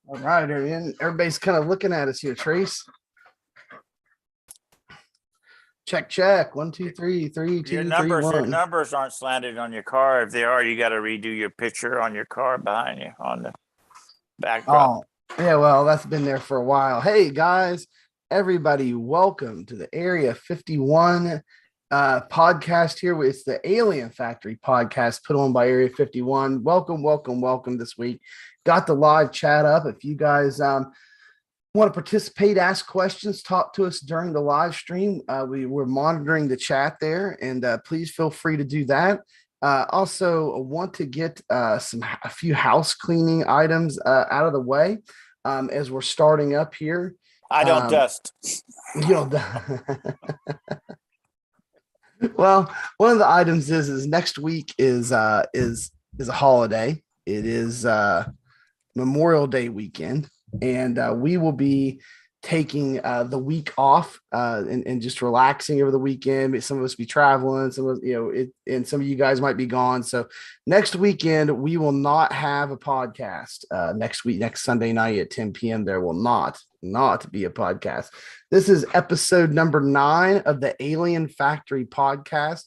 All right, everybody's kind of looking at us here, Trace. Check, check. 1, 2, 3, 3, 2, 3, 1. Your numbers aren't slanted on your car. If they are, you got to redo your picture on your car behind you on the backdrop. Oh, yeah, well, that's been there for a while. Hey, guys, everybody, welcome to the Area 51 podcast here. It's the Alien Factory podcast put on by Area 51. Welcome this week. Got the live chat up. If you guys want to participate, ask questions, talk to us during the live stream, we're monitoring the chat there, and please feel free to do that. Also want to get a few house cleaning items out of the way as we're starting up here. I don't dust. Well, one of the items is next week is a holiday. It is Memorial Day weekend, and we will be taking the week off and just relaxing over the weekend. Some of us be traveling, some of and some of you guys might be gone. So next weekend we will not have a podcast. Next Sunday night at 10 p.m. there will not be a podcast. This is episode number 9 of the Alien Factory podcast.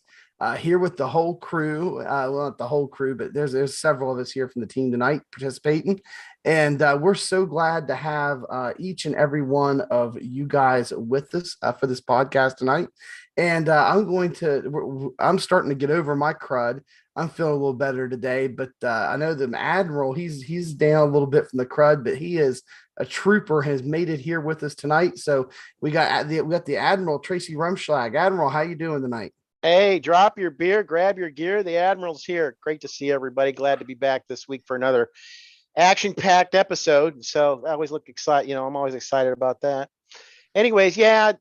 Here with the whole crew, well, not the whole crew, but there's several of us here from the team tonight participating, and we're so glad to have each and every one of you guys with us for this podcast tonight. And I'm starting to get over my crud. I'm feeling a little better today, but I know the Admiral, he's down a little bit from the crud, but he is a trooper, has made it here with us tonight. So we got the Admiral, Tracy Rumschlag. Admiral, how you doing tonight? Hey, drop your beer, grab your gear. The Admiral's here. Great to see everybody. Glad to be back this week for another action-packed episode. So I always look excited. I'm always excited about that. Anyways, yeah,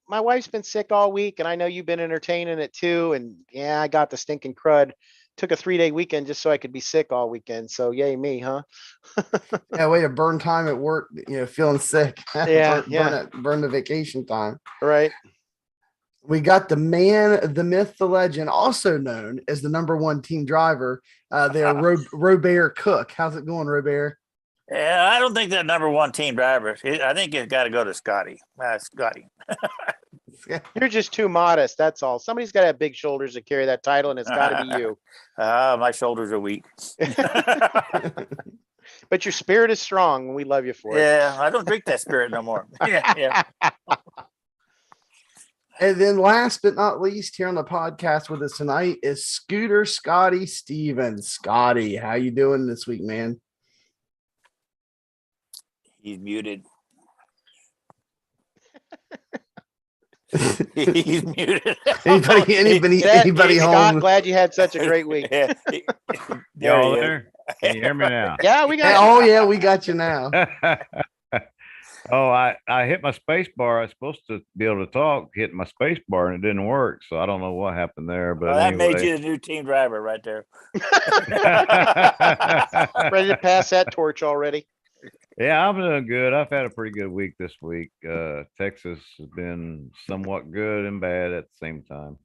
my wife's been sick all week, and I know you've been entertaining it too. And yeah, I got the stinking crud. Took a 3-day weekend just so I could be sick all weekend. So yay me, huh? Yeah, way to burn time at work. Feeling sick. Yeah, burn the vacation time. Right. We got the man, the myth, the legend, also known as the number 1 team driver, there, Robert Cook. How's it going, Robert? Yeah, I don't think that number 1 team driver. I think it's got to go to Scotty. Scotty. You're just too modest. That's all. Somebody's got to have big shoulders to carry that title, and it's got to be you. My shoulders are weak. But your spirit is strong, and we love you for it. Yeah, I don't drink that spirit no more. Yeah. And then last but not least, here on the podcast with us tonight is Scooter Scotty Stevens. Scotty, how you doing this week, man? He's muted. He's muted. Anybody home? Scott, glad you had such a great week. Y'all there? Can you hear me now? Yeah, we got you. Oh, yeah, we got you now. Oh, I hit my space bar. I was supposed to be able to talk, hit my space bar, and it didn't work. So I don't know what happened there. But that anyway. made you the new team driver right there. Ready to pass that torch already? Yeah, I'm doing good. I've had a pretty good week this week. Texas has been somewhat good and bad at the same time,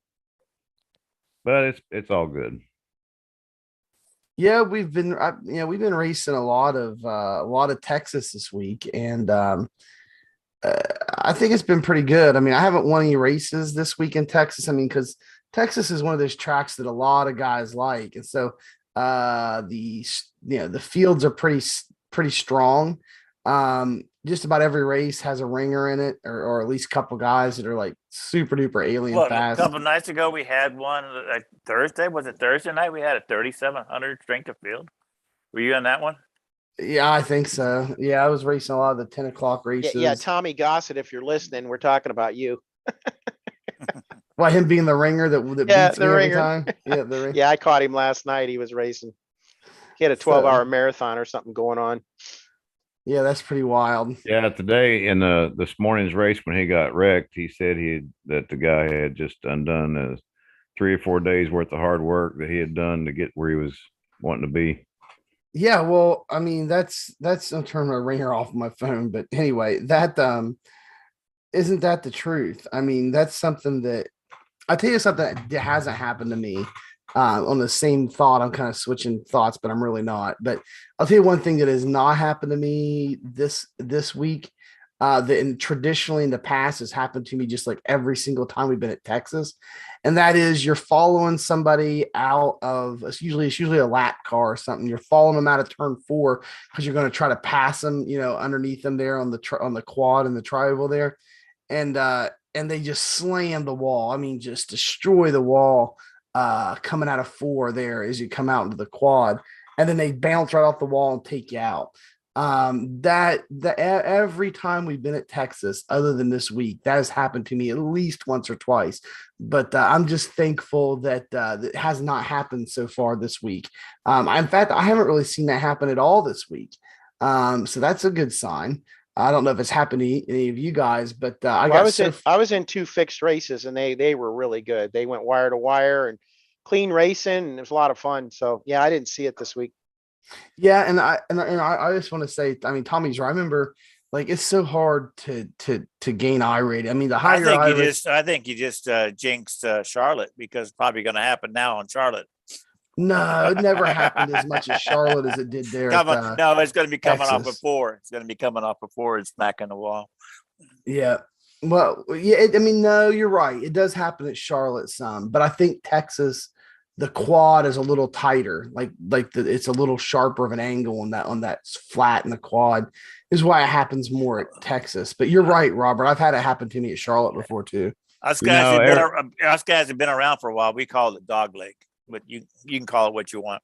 but it's all good. Yeah, we've been racing a lot of Texas this week, and I think it's been pretty good. I mean, I haven't won any races this week in Texas. I mean, because Texas is one of those tracks that a lot of guys like, and so the fields are pretty strong. Just about every race has a ringer in it, or at least a couple guys that are like super duper alien fast. A couple nights ago, we had one like Thursday. Was it Thursday night? We had a 3,700 strength of field. Were you on that one? Yeah, I think so. Yeah, I was racing a lot of the 10 o'clock races. Yeah, Tommy Gossett, if you're listening, we're talking about you. Well, him being the ringer that beats me every time. Yeah, the ringer. Yeah, I caught him last night. He was racing. He had a 12-hour marathon or something going on. Yeah, that's pretty wild. Yeah, today in this morning's race when he got wrecked, he said that the guy had just undone 3 or 4 days worth of hard work that he had done to get where he was wanting to be. Yeah, well, I mean, that's I'm turning my ringer off my phone, but anyway, that isn't that the truth? I mean, that's something that I tell you something that hasn't happened to me on the same thought. I'm kind of switching thoughts, but I'm really not. But I'll tell you one thing that has not happened to me this week. Traditionally in the past has happened to me just like every single time we've been at Texas, and that is you're following somebody out of it's usually a lap car or something. You're following them out of turn 4 because you're going to try to pass them, underneath them there on the quad and the tri-oval there, and they just slam the wall. I mean, just destroy the wall coming out of 4 there as you come out into the quad, and then they bounce right off the wall and take you out. Every time we've been at Texas, other than this week, that has happened to me at least once or twice. But I'm just thankful that that has not happened so far this week. In fact, I haven't really seen that happen at all this week. So that's a good sign. I don't know if it's happened to any of you guys, but I was in 2 fixed races, and they were really good. They went wire to wire and clean racing, and it was a lot of fun. So yeah, I didn't see it this week. Yeah, and I just want to say, I mean, Tommy's right. I remember, like, it's so hard to gain I rating. I mean, the higher I think you just jinxed Charlotte, because it's probably going to happen now on Charlotte. No, it never happened as much as Charlotte as it did there. No, it's going to be coming off Texas. before. It's going to be coming off before it's smacking the wall. Yeah. Well, yeah. I mean, no, you're right. It does happen at Charlotte some, but I think Texas, the quad is a little tighter, it's a little sharper of an angle on that flat in the quad is why it happens more at Texas. But you're right, Robert. I've had it happen to me at Charlotte before too. Us guys have been around for a while. We call it dog leg, but you can call it what you want.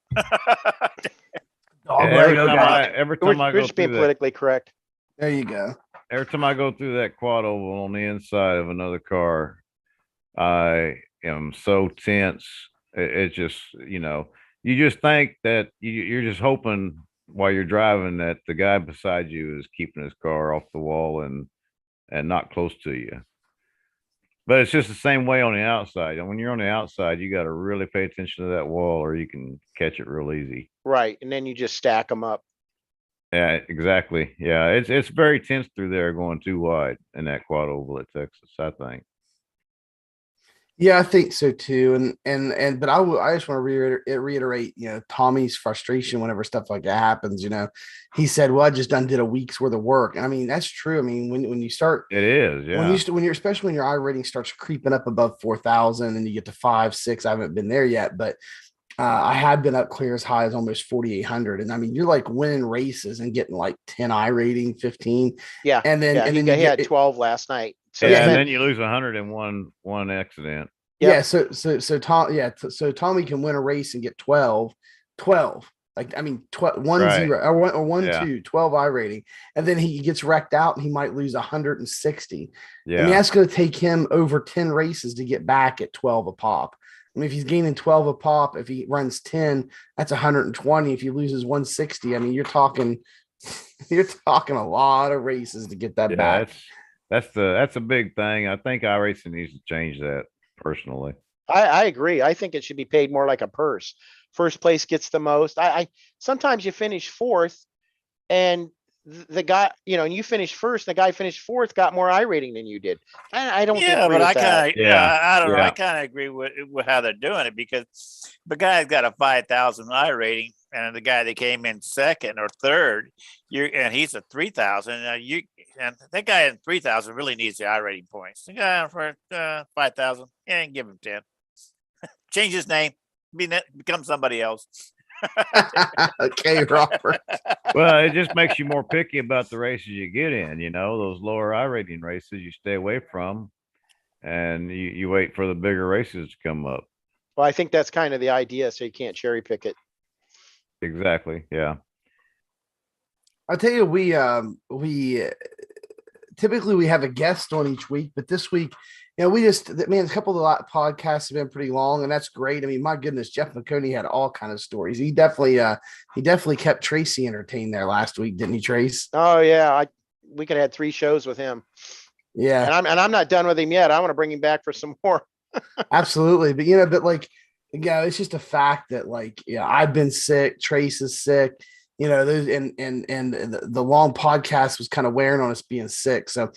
Every time I We're go just being through politically correct. There you go. every time I go through that quad oval on the inside of another car, I am so tense. It's just, you just think that you're just hoping while you're driving that the guy beside you is keeping his car off the wall and not close to you. But it's just the same way on the outside. And when you're on the outside, you got to really pay attention to that wall or you can catch it real easy. Right. And then you just stack them up. Yeah, exactly. Yeah, it's very tense through there going too wide in that quad oval at Texas, I think. Yeah, I think so too. But I just want to reiterate, Tommy's frustration whenever stuff like that happens. He said, "Well, I just did a week's worth of work." And I mean, that's true. I mean, when you start, it is, yeah. When you're especially when your I rating starts creeping up above 4,000 and you get to 5, 6. I haven't been there yet, but I had been up clear as high as almost 4,800. And I mean, you're like winning races and getting like 10 I rating, 15. Yeah. And then he had 12 last night. So yeah, and then you lose 101 accident. Yep. Yeah, so Tommy can win a race and get 12. Like, I mean, 1 right. 0 or 1 2, 12 I rating. And then he gets wrecked out and he might lose 160. Yeah. I mean, that's going to take him over 10 races to get back at 12 a pop. I mean, if he's gaining 12 a pop, if he runs 10, that's 120. If he loses 160, I mean, you're talking a lot of races to get that back. That's a big thing. I think iRacing needs to change that personally. I agree. I think it should be paid more like a purse. First place gets the most. I sometimes you finish fourth and the guy, and you finished first, the guy finished fourth, got more I rating than you did. I don't. Yeah, but I kind of, I don't know. Yeah. I kind of agree with how they're doing it, because the guy's got a 5,000 I rating, and the guy that came in second or third, and he's a 3,000. And that guy in 3,000 really needs the I rating points. The guy for 5,000, and give him 10. Change his name, become somebody else. Okay, Robert. Well, it just makes you more picky about the races you get in. Those lower I rating races you stay away from, and you wait for the bigger races to come up. Well, I think that's kind of the idea, so you can't cherry pick it. Exactly. Yeah. I'll tell you, we typically we have a guest on each week, but this week, a couple of the podcasts have been pretty long, and that's great. I mean, my goodness, Jeff Maconi had all kind of stories. He definitely kept Tracy entertained there last week, didn't he, Trace? Oh yeah, we could have had 3 shows with him. Yeah, and I'm not done with him yet. I want to bring him back for some more. Absolutely, but it's just a fact that I've been sick. Trace is sick. those and the long podcast was kind of wearing on us being sick. So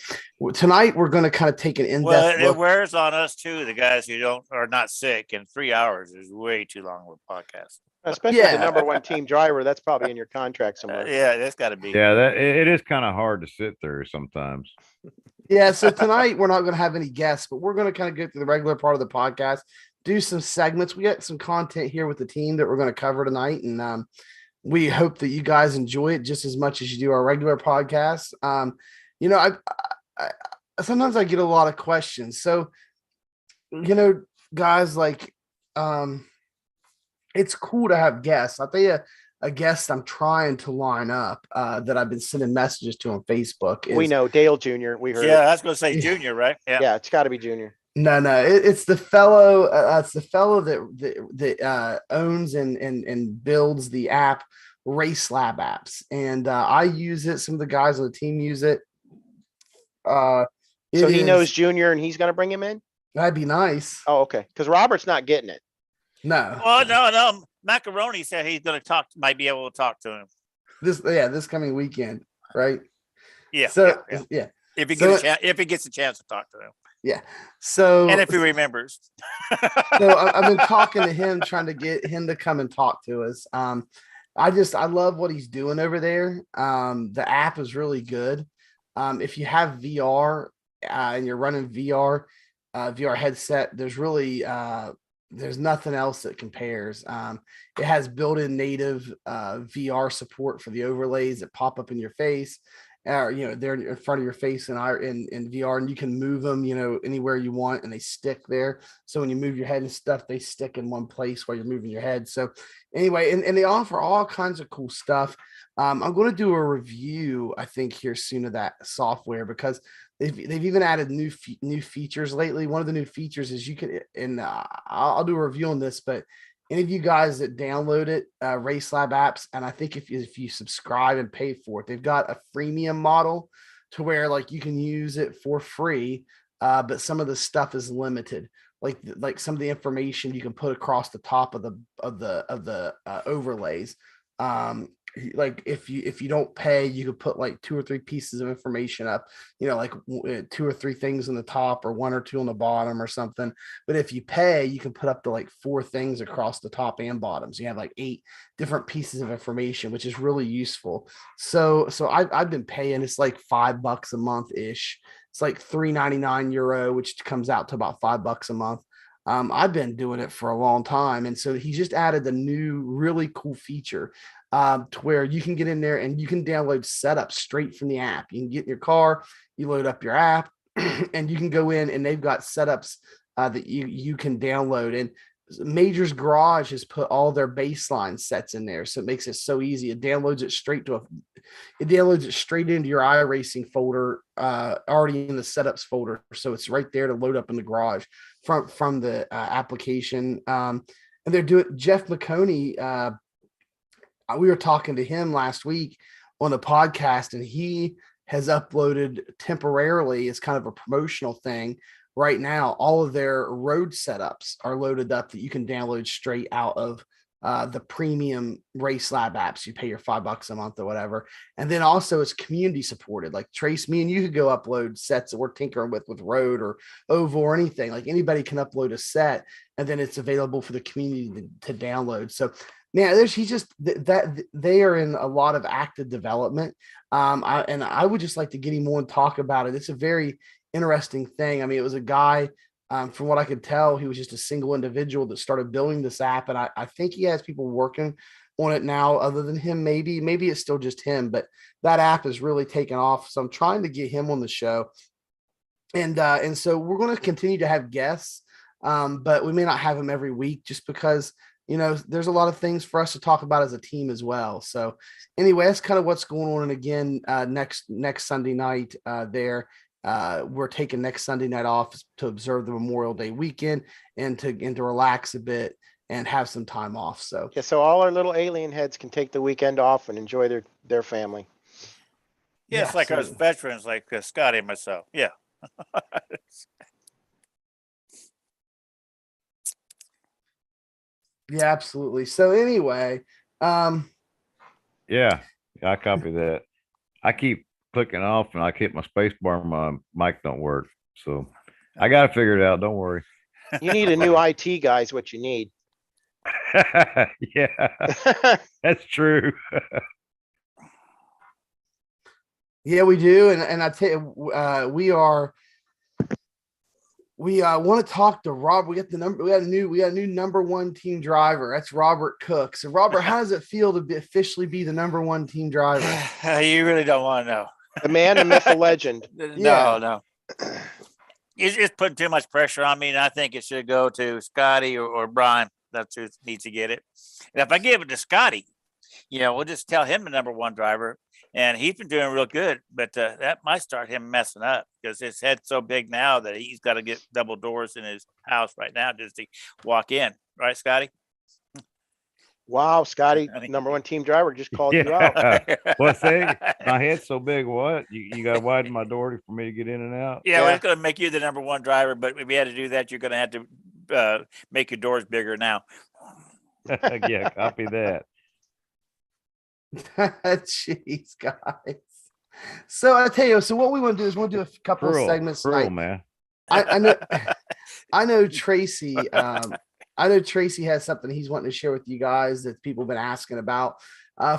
tonight we're going to kind of take an in-depth Well, it look. wears on us too, the guys who are not sick. And 3 hours is way too long of a podcast. Especially the number one team driver. That's probably in your contract somewhere. Yeah, that's got to be. Yeah, that it is kind of hard to sit through sometimes. Yeah, so tonight we're not going to have any guests, but we're going to kind of go through the regular part of the podcast, do some segments. We got some content here with the team that we're going to cover tonight, and we hope that you guys enjoy it just as much as you do our regular podcast. I sometimes I get a lot of questions. So, guys, like, it's cool to have guests. I'll tell you a guest I'm trying to line up that I've been sending messages to on Facebook. We know Dale Jr. We heard. Yeah, I was going to say Junior, right? Yeah, it's got to be Junior. No, it's the fellow. It's the fellow that owns and builds the app Race Lab Apps, and I use it. Some of the guys on the team use it. So he knows Junior, and he's going to bring him in. That'd be nice. Oh, okay. Because Robert's not getting it. No. Well, no. Maconi said he's going to might be able to talk to him. This coming weekend, right? Yeah. So yeah. If he gets a chance to talk to him. Yeah. So and if he remembers. So I've been talking to him, trying to get him to come and talk to us. I love what he's doing over there. The app is really good. If you have VR and you're running VR headset, there's really there's nothing else that compares. It has built-in native VR support for the overlays that pop up in your face. They're in front of your face in VR, and you can move them, anywhere you want, and they stick there. So when you move your head and stuff, they stick in one place while you're moving your head. So anyway, and they offer all kinds of cool stuff. I'm going to do a review, I think, here soon of that software, because they've even added new features lately. One of the new features is you can, and I'll do a review on this, but any of you guys that download it, Race Lab Apps, and I think if you subscribe and pay for it, they've got a freemium model to where like you can use it for free, but some of the stuff is limited. Like some of the information you can put across the top of the overlays. Like if you don't pay, you could put like 2 or 3 pieces of information up, like 2 or 3 things on the top or 1 or 2 on the bottom or something. But if you pay, you can put up to like 4 things across the top and bottom. So you have like 8 different pieces of information, which is really useful. So I've been paying, it's like $5 a month ish. It's like €3.99, which comes out to about $5 a month. I've been doing it for a long time. And so he just added the new really cool feature to where you can get in there and you can download setups straight from the app. You can get in your car, you load up your app, and you can go in, and they've got setups that you can download. And Major's Garage has put all their baseline sets in there, so it makes it so easy. It downloads it straight into your iRacing folder, already in the setups folder, so it's right there to load up in the garage from the application. And they're doing Jeff Maconi. We were talking to him last week on the podcast, and he has uploaded temporarily as kind of a promotional thing. Right now, all of their road setups are loaded up that you can download straight out of the premium Race Lab apps. You pay your $5 a month or whatever. And then also it's community supported. Like Trace, me and you could go upload sets that we're tinkering with road or oval or anything. Like anybody can upload a set, and then it's available for the community to download. So man, he's just that they are in a lot of active development. I would just like to get him on and talk about it. It's a very interesting thing. I mean, it was a guy, from what I could tell, he was just a single individual that started building this app. And I think he has people working on it now other than him. Maybe it's still just him, but that app is really taken off. So I'm trying to get him on the show. And so we're going to continue to have guests, but we may not have them every week just because, there's a lot of things for us to talk about as a team as well. So anyway, that's kind of what's going on. And again, next Sunday night there, we're taking next Sunday night off to observe the Memorial Day weekend and to relax a bit and have some time off. So yeah, so all our little alien heads can take the weekend off and enjoy their family. Yes, like us veterans, like Scotty and myself. Yeah. Yeah, absolutely. So anyway, Yeah, I copy that. I keep clicking off and I hit my space bar and my mic don't work. So I got to figure it out. Don't worry. You need a new IT guy is what you need. Yeah, that's true. Yeah, we do, and I tell you, we want to talk to Rob. We got a new number one team driver. That's Robert Cook. So Robert, how does it feel to officially be the number one team driver? You really don't want to know. The man, the myth, the legend. No. It's just putting too much pressure on me, and I think it should go to Scotty or Brian. That's who needs to get it. And if I give it to Scotty, we'll just tell him the number one driver, and he's been doing real good. But that might start him messing up because his head's so big now that he's got to get double doors in his house right now just to walk in. Right, Scotty? Wow, Scotty, number one team driver just called you out. What's that? My head's so big. What? You got to widen my door for me to get in and out? Yeah, well, it's going to make you the number one driver. But if we had to do that, you're going to have to make your doors bigger now. Yeah, copy that. Jeez, guys. So I tell you, so what we want to do is we'll do a couple of segments tonight. Man. I know Tracy. I know Tracy has something he's wanting to share with you guys that people have been asking about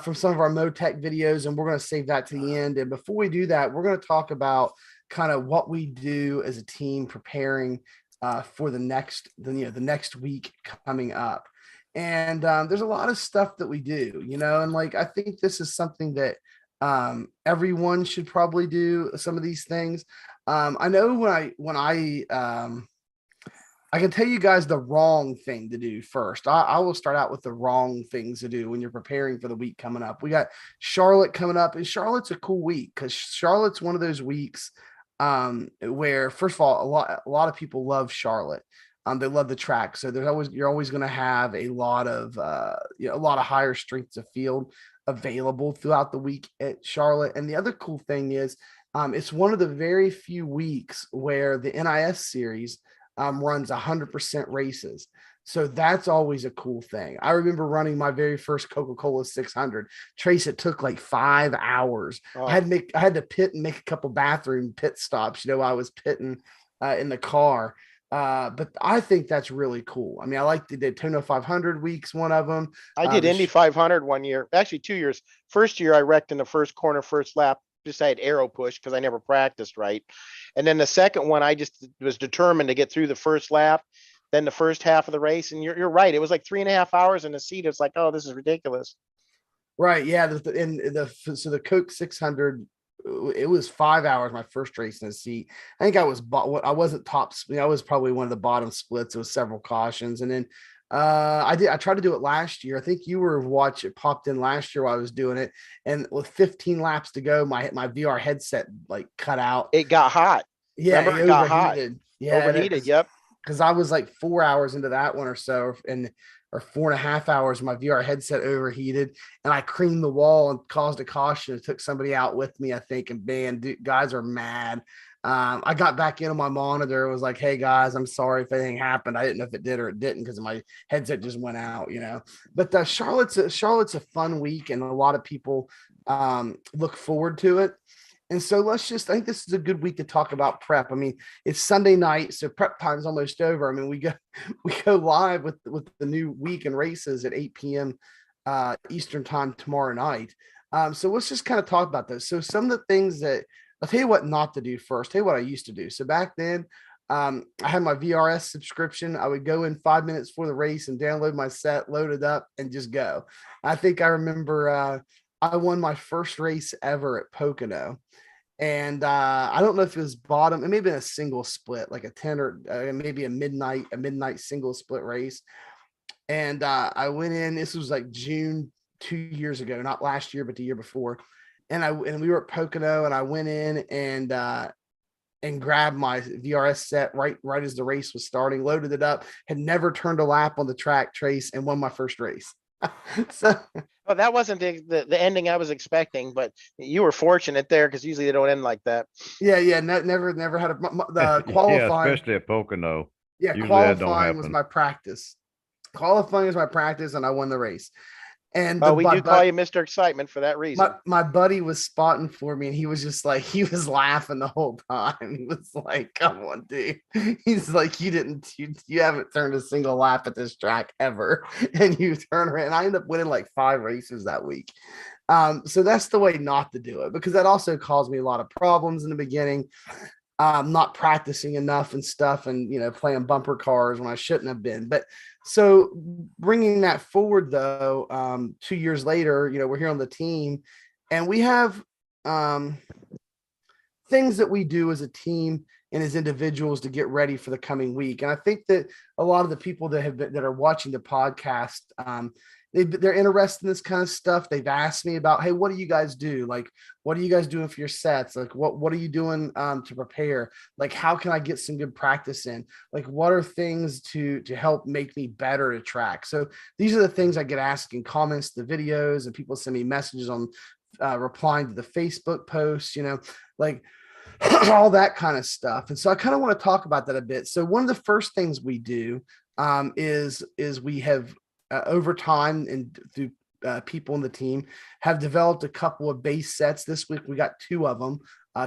from some of our Motec videos, and we're going to save that to the end. And before we do that, we're going to talk about kind of what we do as a team preparing for the next week coming up. And there's a lot of stuff that we do, and like I think this is something that everyone should probably do some of these things. I know when I can tell you guys the wrong thing to do first. I will start out with the wrong things to do when you're preparing for the week coming up. We got Charlotte coming up, and Charlotte's a cool week because Charlotte's one of those weeks where, first of all, a lot of people love Charlotte. They love the track, so you're always going to have a lot of higher strengths of field available throughout the week at Charlotte. And the other cool thing is, it's one of the very few weeks where the NIS series runs 100% races. So that's always a cool thing. I remember running my very first Coca-Cola 600. Trace, it took like 5 hours. Oh. I had to pit and make a couple bathroom pit stops. I was pitting in the car. But I think that's really cool. I mean, I like the Daytona 500 weeks, one of them. I did Indy 500 one year, actually 2 years. First year I wrecked in the first corner, first lap. Just I had arrow push because I never practiced right. And then the second one, I just was determined to get through the first lap, then the first half of the race. And you're right. It was like 3.5 hours in the seat. It's like, oh, this is ridiculous. Right. Yeah. So the Coke 600, it was 5 hours my first race in the seat. I think I wasn't top. I was probably one of the bottom splits. It was several cautions. And then I tried to do it last year. I think you were it popped in last year while I was doing it. And with 15 laps to go, my VR headset like cut out. It got hot. Yeah. Remember, it got hot. Yeah. Overheated. Yep. Because I was like 4 hours into that one or so, or 4.5 hours, my VR headset overheated and I creamed the wall and caused a caution. It took somebody out with me, I think. And man, guys are mad. I got back into my monitor. It was like, hey guys, I'm sorry if anything happened. I didn't know if it did or it didn't because my headset just went out, But Charlotte's a fun week and a lot of people look forward to it. And so I think this is a good week to talk about prep. I mean, it's Sunday night, so prep time's almost over. I mean, we go live with the new week and races at 8 p.m. Eastern time tomorrow night. So let's just kind of talk about those. So some of the things that I'll tell you what not to do first. Tell you what I used to do. So back then, I had my VRS subscription. I would go in 5 minutes before the race and download my set, load it up, and just go. I think I remember I won my first race ever at Pocono. And I don't know if it was bottom. It may have been a single split, like a 10 or maybe a midnight single split race. And I went in. This was like June 2 years ago, not last year, but the year before. And we were at Pocono, and I went in and grabbed my VRS set right as the race was starting, loaded it up, had never turned a lap on the track, Trace, and won my first race. So. Well, that wasn't the ending I was expecting, but you were fortunate there because usually they don't end like that. Yeah. Never had the qualifying. Yeah, especially at Pocono. Yeah, qualifying was my practice. Qualifying is my practice, and I won the race. And Oh, we do call you Mr. Excitement for that reason. my buddy was spotting for me, and he was just like, he was laughing the whole time. He was like, come on, dude. He's like, you haven't turned a single lap at this track ever. And you turn around, and I ended up winning like 5 races that week. So that's the way not to do it, because that also caused me a lot of problems in the beginning. Not practicing enough and stuff, and playing bumper cars when I shouldn't have been. But so bringing that forward, though, 2 years later, we're here on the team, and we have things that we do as a team and as individuals to get ready for the coming week. And I think that a lot of the people that are watching the podcast, they're interested in this kind of stuff. They've asked me about, hey, what do you guys do? Like, what are you guys doing for your sets? Like, what are you doing to prepare? Like, how can I get some good practice in? Like, what are things to help make me better at track? So these are the things I get asked in comments, the videos, and people send me messages on replying to the Facebook posts, like all that kind of stuff. And so I kind of want to talk about that a bit. So one of the first things we do is we have over time and through people in the team have developed a couple of base sets. This week we got 2 of them,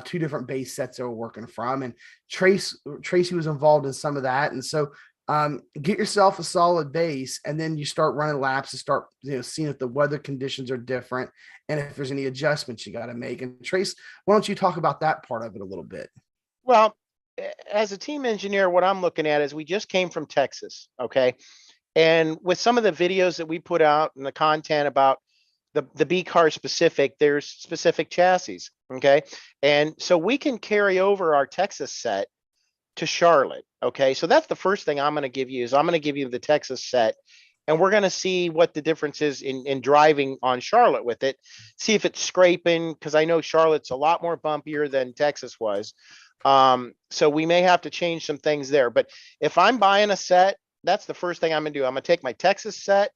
2 different base sets that we're working from, and Tracy was involved in some of that. And so get yourself a solid base, and then you start running laps and start seeing if the weather conditions are different and if there's any adjustments you got to make. And Trace, why don't you talk about that part of it a little bit? Well, as a team engineer, what I'm looking at is we just came from Texas, okay? And with some of the videos that we put out and the content about the B car specific, there's specific chassis, okay? And so we can carry over our Texas set to Charlotte, okay? So that's the first thing I'm going to give you is I'm going to give you the Texas set, and we're going to see what the difference is in driving on Charlotte with it, see if it's scraping, because I know Charlotte's a lot more bumpier than Texas was. So we may have to change some things there. But if I'm buying a set, that's the first thing I'm going to do. I'm going to take my Texas set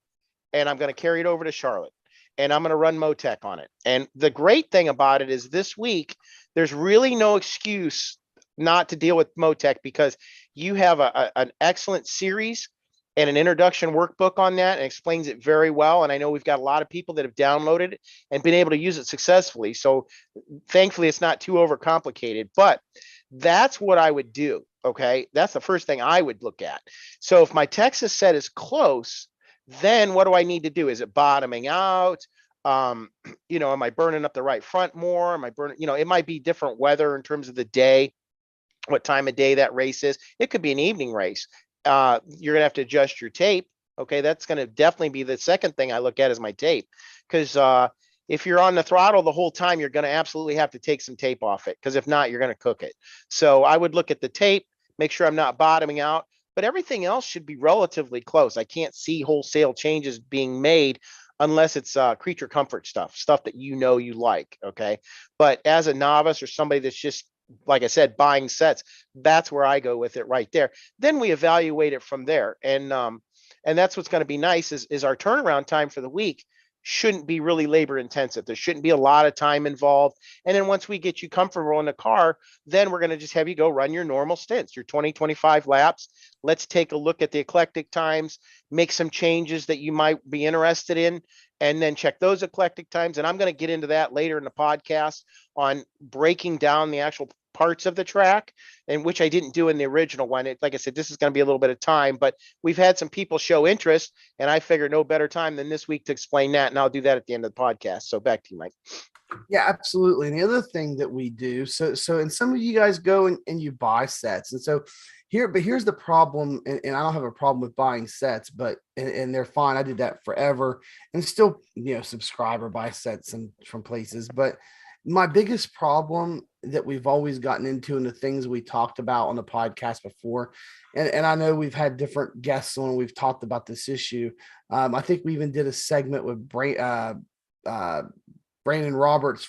and I'm going to carry it over to Charlotte, and I'm going to run Motec on it. And the great thing about it is this week, there's really no excuse not to deal with Motec, because you have an excellent series and an introduction workbook on that, and explains it very well. And I know we've got a lot of people that have downloaded it and been able to use it successfully. So thankfully it's not too overcomplicated, but that's what I would do. Okay. That's the first thing I would look at. So if my Texas set is close, then what do I need to do? Is it bottoming out? Am I burning up the right front more? Am I burning, it might be different weather in terms of the day, what time of day that race is. It could be an evening race. You're gonna have to adjust your tape. Okay. That's going to definitely be the second thing I look at is my tape. Because if you're on the throttle the whole time, you're going to absolutely have to take some tape off it, because if not, you're going to cook it. So I would look at the tape, make sure I'm not bottoming out, but everything else should be relatively close. I can't see wholesale changes being made unless it's creature comfort stuff that you like. Okay. But as a novice or somebody that's just, like I said, buying sets, that's where I go with it right there. Then we evaluate it from there. And that's what's going to be nice is our turnaround time for the week shouldn't be really labor intensive. There shouldn't be a lot of time involved. And then once we get you comfortable in the car, then we're going to just have you go run your normal stints, your 20, 25 laps. Let's take a look at the eclectic times, make some changes that you might be interested in, and then check those eclectic times. And I'm going to get into that later in the podcast on breaking down the actual parts of the track, and which I didn't do in the original one. Like I said, this is going to be a little bit of time, but we've had some people show interest, and I figured no better time than this week to explain that. And I'll do that at the end of the podcast. So back to you, Mike. Yeah, absolutely. And the other thing that we do, so and some of you guys go and you buy sets. And so here's the problem, and I don't have a problem with buying sets, but and they're fine. I did that forever and still, subscribe or buy sets from places. But my biggest problem that we've always gotten into, and the things we talked about on the podcast before, and I know we've had different guests on, we've talked about this issue. I think we even did a segment with Brandon Roberts,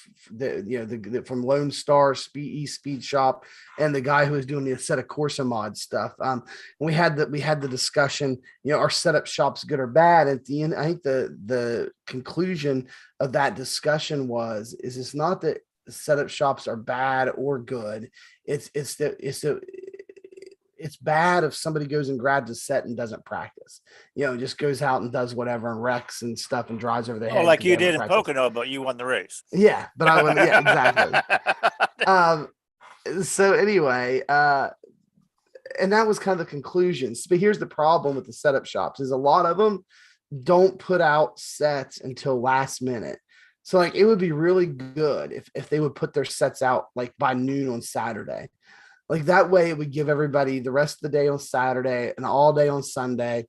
from Lone Star Speed Shop, and the guy who was doing the set of Corsa mod stuff. And we had the discussion, our setup shop's good or bad. At the end, I think the conclusion of that discussion is it's not that setup shops are bad or good. It's it's bad if somebody goes and grabs a set and doesn't practice, just goes out and does whatever and wrecks and stuff and drives over their head. Like you did in Pocono, but you won the race. Yeah, but I won. Yeah, exactly. So anyway, and that was kind of the conclusions. But here's the problem with the setup shops is a lot of them don't put out sets until last minute. So like it would be really good if they would put their sets out like by noon on Saturday. Like that way it would give everybody the rest of the day on Saturday and all day on Sunday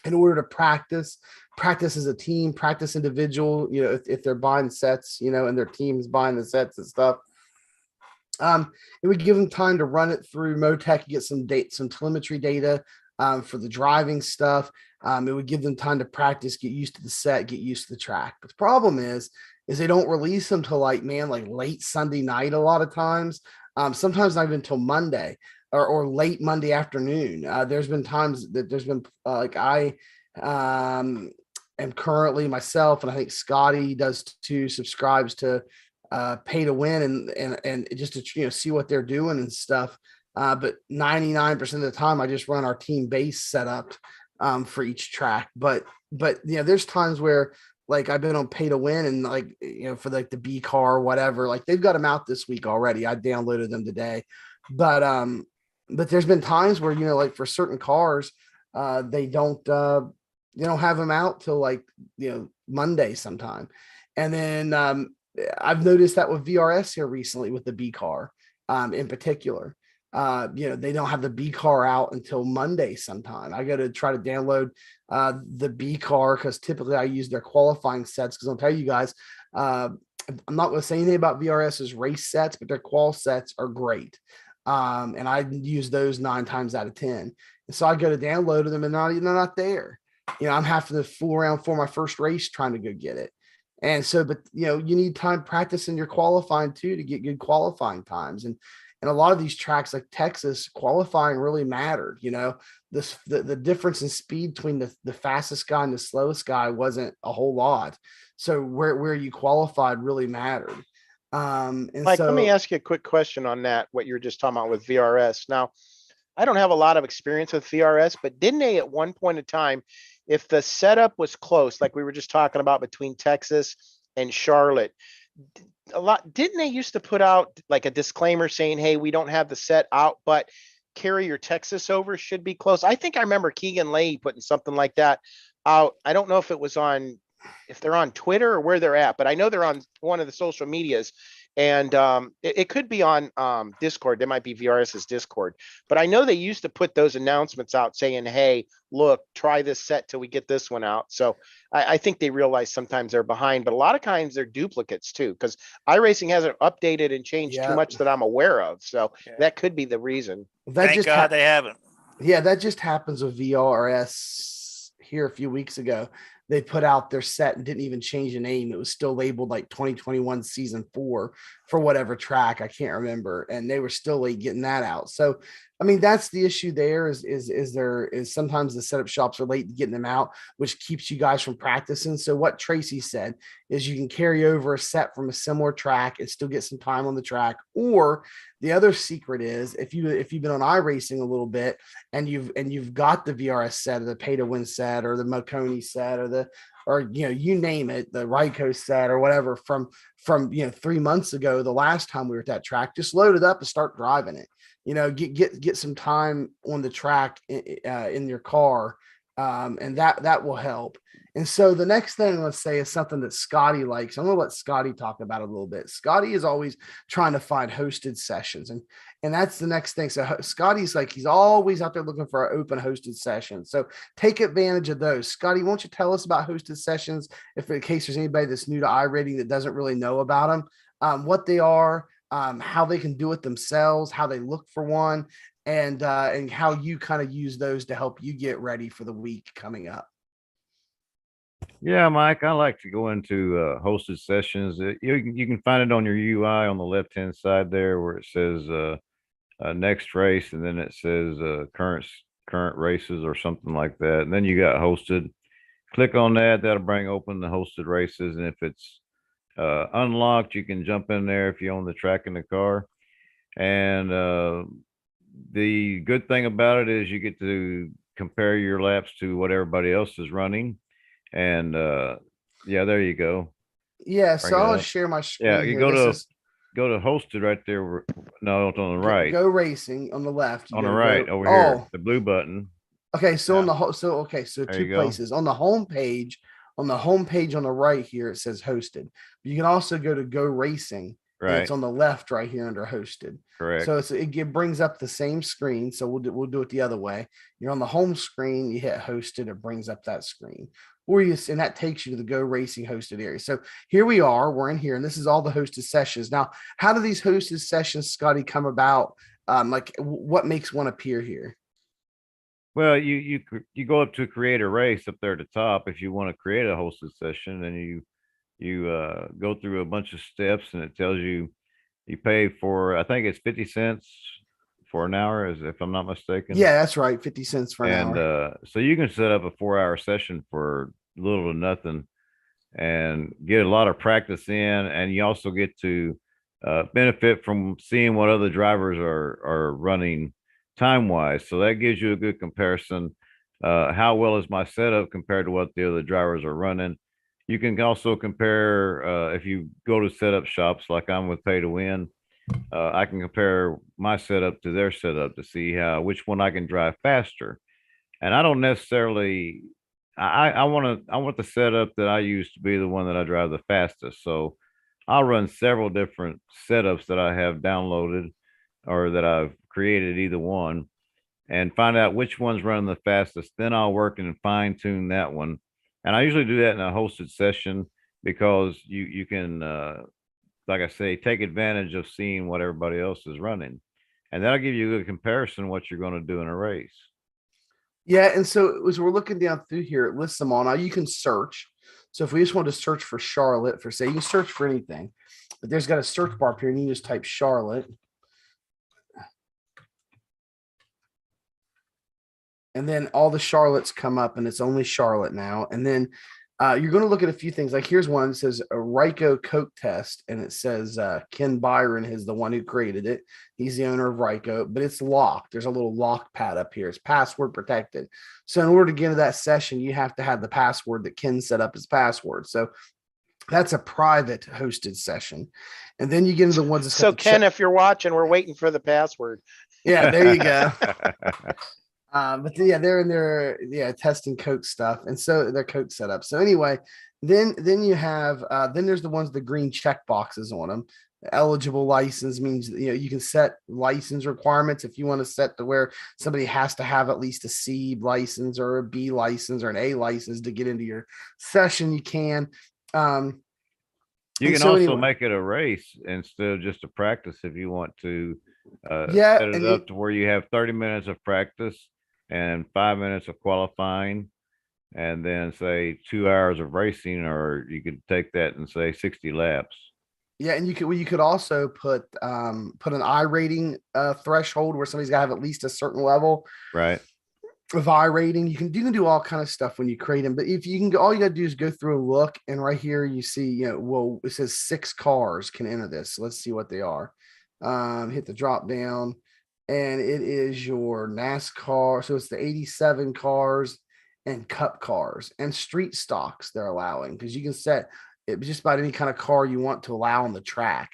in order to practice as a team, practice individual, if they're buying sets, and their team's buying the sets and stuff. It would give them time to run it through Motec, get some telemetry data for the driving stuff. It would give them time to practice, get used to the set, get used to the track. But the problem is they don't release them till like late Sunday night a lot of times. Sometimes not even until Monday or late Monday afternoon. There's been times that there's been I am currently myself, and I think Scotty does too, subscribes to Pay to Win and just to see what they're doing and stuff. But 99% of the time I just run our team base setup for each track. But there's times where like I've been on Pay to Win and for like the B car or whatever, like they've got them out this week already. I downloaded them today, but there's been times where, like for certain cars, they don't have them out till like, Monday sometime. And then I've noticed that with VRS here recently with the B car in particular. They don't have the B car out until Monday sometime. I got to try to download the B car because typically I use their qualifying sets because I'll tell you guys, I'm not going to say anything about VRS's race sets, but their qual sets are great. And I use those 9 times out of 10. And so I go to download them and they're not there. I'm having to fool around for my first race trying to go get it. And so, but you need time practicing your qualifying too to get good qualifying times. And a lot of these tracks like Texas, qualifying really mattered. The difference in speed between the fastest guy and the slowest guy wasn't a whole lot. So where you qualified really mattered. And Mike, let me ask you a quick question on that, what you were just talking about with VRS. Now, I don't have a lot of experience with VRS, but didn't they at one point in time, if the setup was close, like we were just talking about between Texas and Charlotte, didn't they used to put out like a disclaimer saying, hey, we don't have the set out, but carry your Texas over should be close? I think I remember Keegan Leahy putting something like that out. I don't know if they're on Twitter or where they're at, but I know they're on one of the social medias. And it could be on Discord. There might be VRS's Discord, but I know they used to put those announcements out saying, hey, look, try this set till we get this one out. So I think they realize sometimes they're behind, but a lot of times they're duplicates too, because iRacing hasn't updated and changed too much that I'm aware of. So that could be the reason. Thank God they haven't. Yeah, that just happens with VRS here a few weeks ago. They put out their set and didn't even change the name. It was still labeled like 2021 season 4 for whatever track. I can't remember. And they were still late getting that out. So, I mean, that's the issue there is sometimes the setup shops are late getting them out, which keeps you guys from practicing. So what Tracy said is you can carry over a set from a similar track and still get some time on the track. Or the other secret is if you've been on iRacing a little bit and you've got the VRS set or the Pay to Win set or the Maconi set or you name it, the Ryko set or whatever from 3 months ago, the last time we were at that track, just load it up and start driving it. Get some time on the track in your car, and that will help. And so the next thing, let's say, is something that Scotty likes. I'm going to let Scotty talk about it a little bit. Scotty is always trying to find hosted sessions, and that's the next thing. So Scotty's like, he's always out there looking for an open hosted session. So take advantage of those. Scotty, won't you tell us about hosted sessions if in case there's anybody that's new to iRating that doesn't really know about them, what they are, how they can do it themselves, how they look for one, and how you kind of use those to help you get ready for the week coming up. Yeah, Mike, I like to go into hosted sessions. You can find it on your UI on the left-hand side there where it says next race, and then it says current races or something like that. And then you got hosted. Click on that. That'll bring open the hosted races. And if it's unlocked, you can jump in there if you own the track in the car. And the good thing about it is you get to compare your laps to what everybody else is running. And yeah, there you go. Yeah, Bring so it I'll up. share my Yeah, screen you here. This is go to hosted right there. No, it's on the right. Go Racing on the left. You On go the to right go. over here, Oh, the blue button. okay. So on Yeah. the so There two you go. places on the home page. On the home page on the right here, it says hosted. You can also go to Go Racing, and it's Right. on the left right here under hosted. Correct. So it brings up the same screen. So we'll do it the other way. You're on the home screen, you hit hosted, it brings up that screen. And that takes you to the Go Racing hosted area. So here we are, we're in here, and this is all the hosted sessions. Now, how do these hosted sessions, Scotty, come about? Like what makes one appear here? Well, you go up to create a race up there at the top if you want to create a hosted session, and you go through a bunch of steps, and it tells you you pay for, I think it's 50 cents for an hour, as if I'm not mistaken. Yeah, that's right. 50 cents for an And hour. so you can set up a 4-hour session for little to nothing and get a lot of practice in, and you also get to benefit from seeing what other drivers are running time wise. So that gives you a good comparison. How well is my setup compared to what the other drivers are running? You can also compare if you go to setup shops like I'm with Pay to Win. I can compare my setup to their setup to see which one I can drive faster. And I don't necessarily I want the setup that I use to be the one that I drive the fastest. So I'll run several different setups that I have downloaded or that I've created, either one, and find out which one's running the fastest. Then I'll work and fine tune that one. And I usually do that in a hosted session because you can like I say, take advantage of seeing what everybody else is running. And that'll give you a good comparison of what you're going to do in a race. Yeah, and so as we're looking down through here, it lists them all. Now you can search. So if we just want to search for Charlotte, for say, you can search for anything, but there's got a search bar up here, and you just type Charlotte. And then all the Charlottes come up, and it's only Charlotte now. And then you're going to look at a few things. Like here's one that says a Ryko Coke test, and it says Ken Byron is the one who created it. He's the owner of Ryko, but it's locked. There's a little lock pad up here. It's password protected. So in order to get into that session, you have to have the password that Ken set up as password. So that's a private hosted session. And then you get into the ones that So Ken, if you're watching, we're waiting for the password. Yeah, there you go. But yeah, they're in there, testing Coke stuff, and so their Coke setup. So anyway, then you have then there's the ones with the green check boxes on them. Eligible license means you can set license requirements if you want to set to where somebody has to have at least a C license or a B license or an A license to get into your session. You can. You can also make it a race instead of just a practice if you want to set it up to where you have 30 minutes of practice and 5 minutes of qualifying, and then say 2 hours of racing, or you could take that and say 60 laps. Yeah, and you could also put an I rating threshold where somebody's got to have at least a certain level, right, of I rating. You can do all kind of stuff when you create them. But if you can go, all you got to do is go through and look, and right here you see, it says 6 cars can enter this. So let's see what they are. Hit the drop down. And it is your NASCAR. So it's the 87 cars and cup cars and street stocks they're allowing, because you can set it just about any kind of car you want to allow on the track.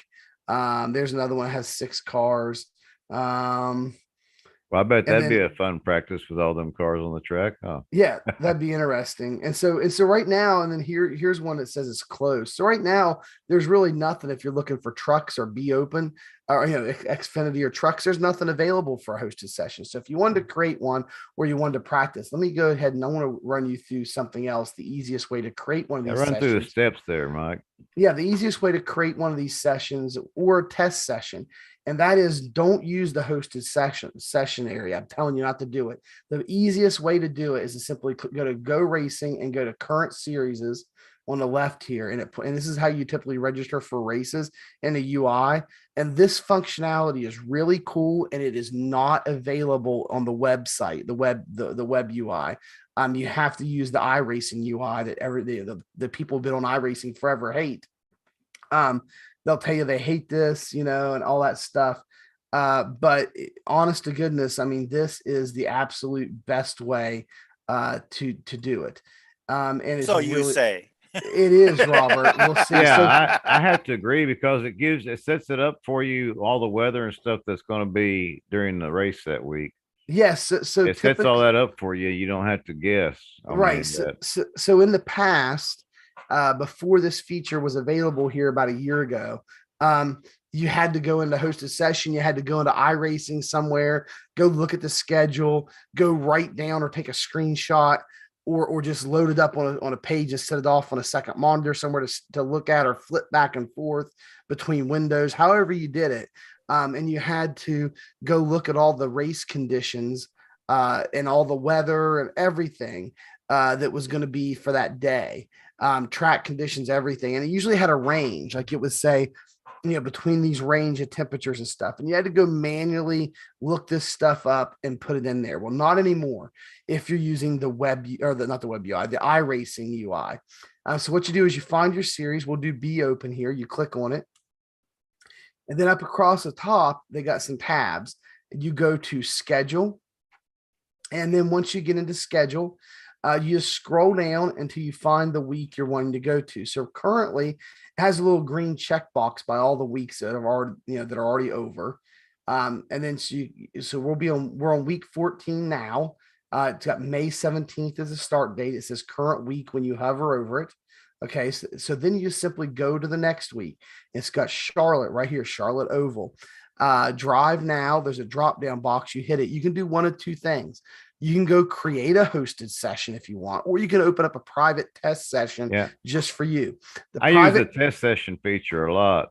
There's another one that has 6 cars. Well, I bet that'd be a fun practice with all them cars on the track. Huh? Yeah, that'd be interesting. And so right now, and then here's one that says it's closed. So right now, there's really nothing if you're looking for trucks or be open or Xfinity or trucks. There's nothing available for a hosted session. So if you wanted to create one where you wanted to practice, let me go ahead and I want to run you through something else. The easiest way to create one of these run sessions. Through the steps there, Mike. Yeah, the easiest way to create one of these sessions or a test session, and that is don't use the hosted session area. I'm telling you not to do it. The easiest way to do it is to simply go to Go Racing and go to Current Series on the left here, and this is how you typically register for races in the UI. And this functionality is really cool, and it is not available on the website, the web UI. You have to use the iRacing UI that the people who've been on iRacing forever hate. They'll tell you they hate this, and all that stuff. But honest to goodness, I mean, this is the absolute best way to do it. And it's So you really, say. it is, Robert. We'll see. So Yeah, I have to agree because it sets it up for you all the weather and stuff that's going to be during the race that week. yes, so It sets all typically, that up for you. You don't have to guess. I right. mean So in the past, before this feature was available here about a year ago, you had to go into Hostess session. You had to go into iRacing somewhere, go look at the schedule, go write down or take a screenshot, or just load it up on a page and set it off on a second monitor somewhere to look at or flip back and forth between windows, however you did it. And you had to go look at all the race conditions and all the weather and everything that was going to be for that day, track conditions, everything. And it usually had a range, like it would say, between these range of temperatures and stuff. And you had to go manually look this stuff up and put it in there. Well, not anymore if you're using the web or not the web UI, the iRacing UI. So what you do is you find your series. We'll do Be Open here. You click on it. And then up across the top, they got some tabs. You go to schedule. And then once you get into schedule, you just scroll down until you find the week you're wanting to go to. So currently, it has a little green checkbox by all the weeks that have already, that are already over. And then so we're on week 14 now. It's got May 17th as a start date. It says current week when you hover over it. Okay, so then you simply go to the next week. It's got Charlotte right here, Charlotte Oval. Drive now. There's a drop down box. You hit it. You can do one of two things. You can go create a hosted session if you want, or you can open up a private test session just for you. I use the test session feature a lot.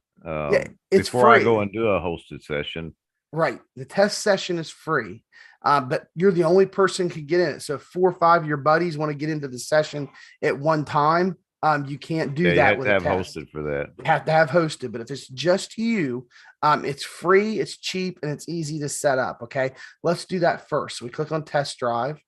It's before free. I go and do a hosted session. Right. The test session is free, but you're the only person can get in it. So if 4 or 5 of your buddies want to get into the session at one time, you can't do that you with have to a have test. hosted for that. You have to have hosted, but if it's just you, it's free, it's cheap, and it's easy to set up. Okay, let's do that first. So we click on test drive,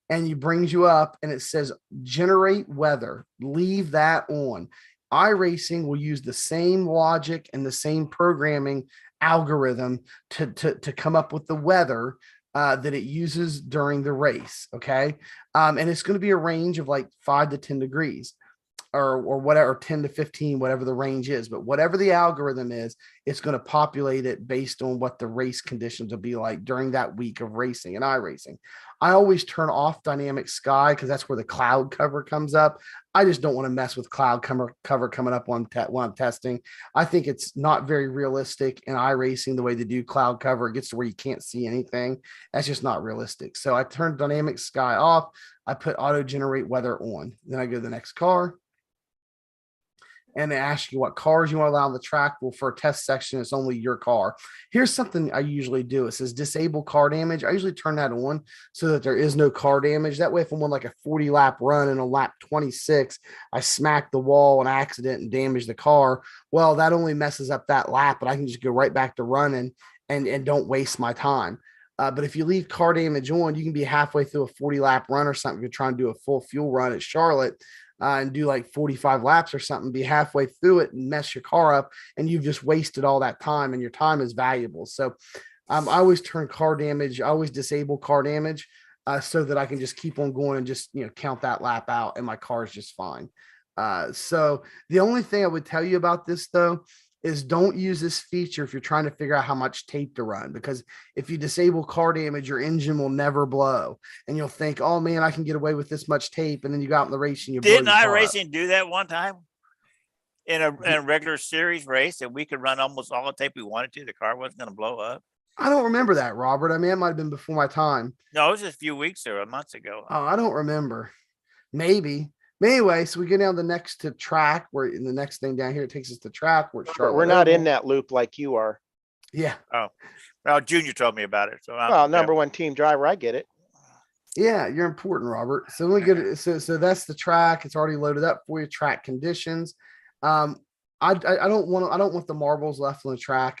and it brings you up, and it says generate weather. Leave that on. iRacing will use the same logic and the same programming algorithm to come up with the weather that it uses during the race. Okay. And it's going to be a range of like 5 to 10 degrees or whatever, 10 to 15, whatever the range is. But whatever the algorithm is, it's going to populate it based on what the race conditions will be like during that week of racing and iRacing. I always turn off dynamic sky because that's where the cloud cover comes up. I just don't want to mess with cloud cover coming up when I'm testing. I think it's not very realistic in iRacing the way they do cloud cover. It gets to where you can't see anything. That's just not realistic. So I turned dynamic sky off. I put auto generate weather on. Then I go to the next car. And they ask you what cars you want to allow on the track. Well, for a test section, it's only your car. Here's something I usually do. It says disable car damage. I usually turn that on so that there is no car damage. That way, if I'm on like a 40 lap run and on lap 26, I smack the wall on accident and damage the car. Well, that only messes up that lap, but I can just go right back to running and don't waste my time. But if you leave car damage on, you can be halfway through a 40 lap run or something. If you're trying to do a full fuel run at Charlotte, and do like 45 laps or something, be halfway through it and mess your car up, and you've just wasted all that time, and your time is valuable. So I always turn car damage, I always disable car damage so that I can just keep on going and just, count that lap out, and my car is just fine. So the only thing I would tell you about this though is don't use this feature if you're trying to figure out how much tape to run, because if you disable car damage, your engine will never blow, and you'll think, oh man, I can get away with this much tape. And then you go out in the race and you didn't iRacing do that one time in a regular series race, and we could run almost all the tape we wanted to. The car wasn't going to blow up. I don't remember that, Robert. I mean, it might've been before my time. No, it was just a few weeks or months ago. Oh, I don't remember. Maybe. But anyway, so we get down the next to track, where in the next thing down here, it takes us to track. We're not in that loop like you are. Yeah. Oh, well, Junior told me about it. So number one team driver, I get it. Yeah, you're important, Robert. So we get so that's the track. It's already loaded up for you. Track conditions. I don't want the marbles left on the track.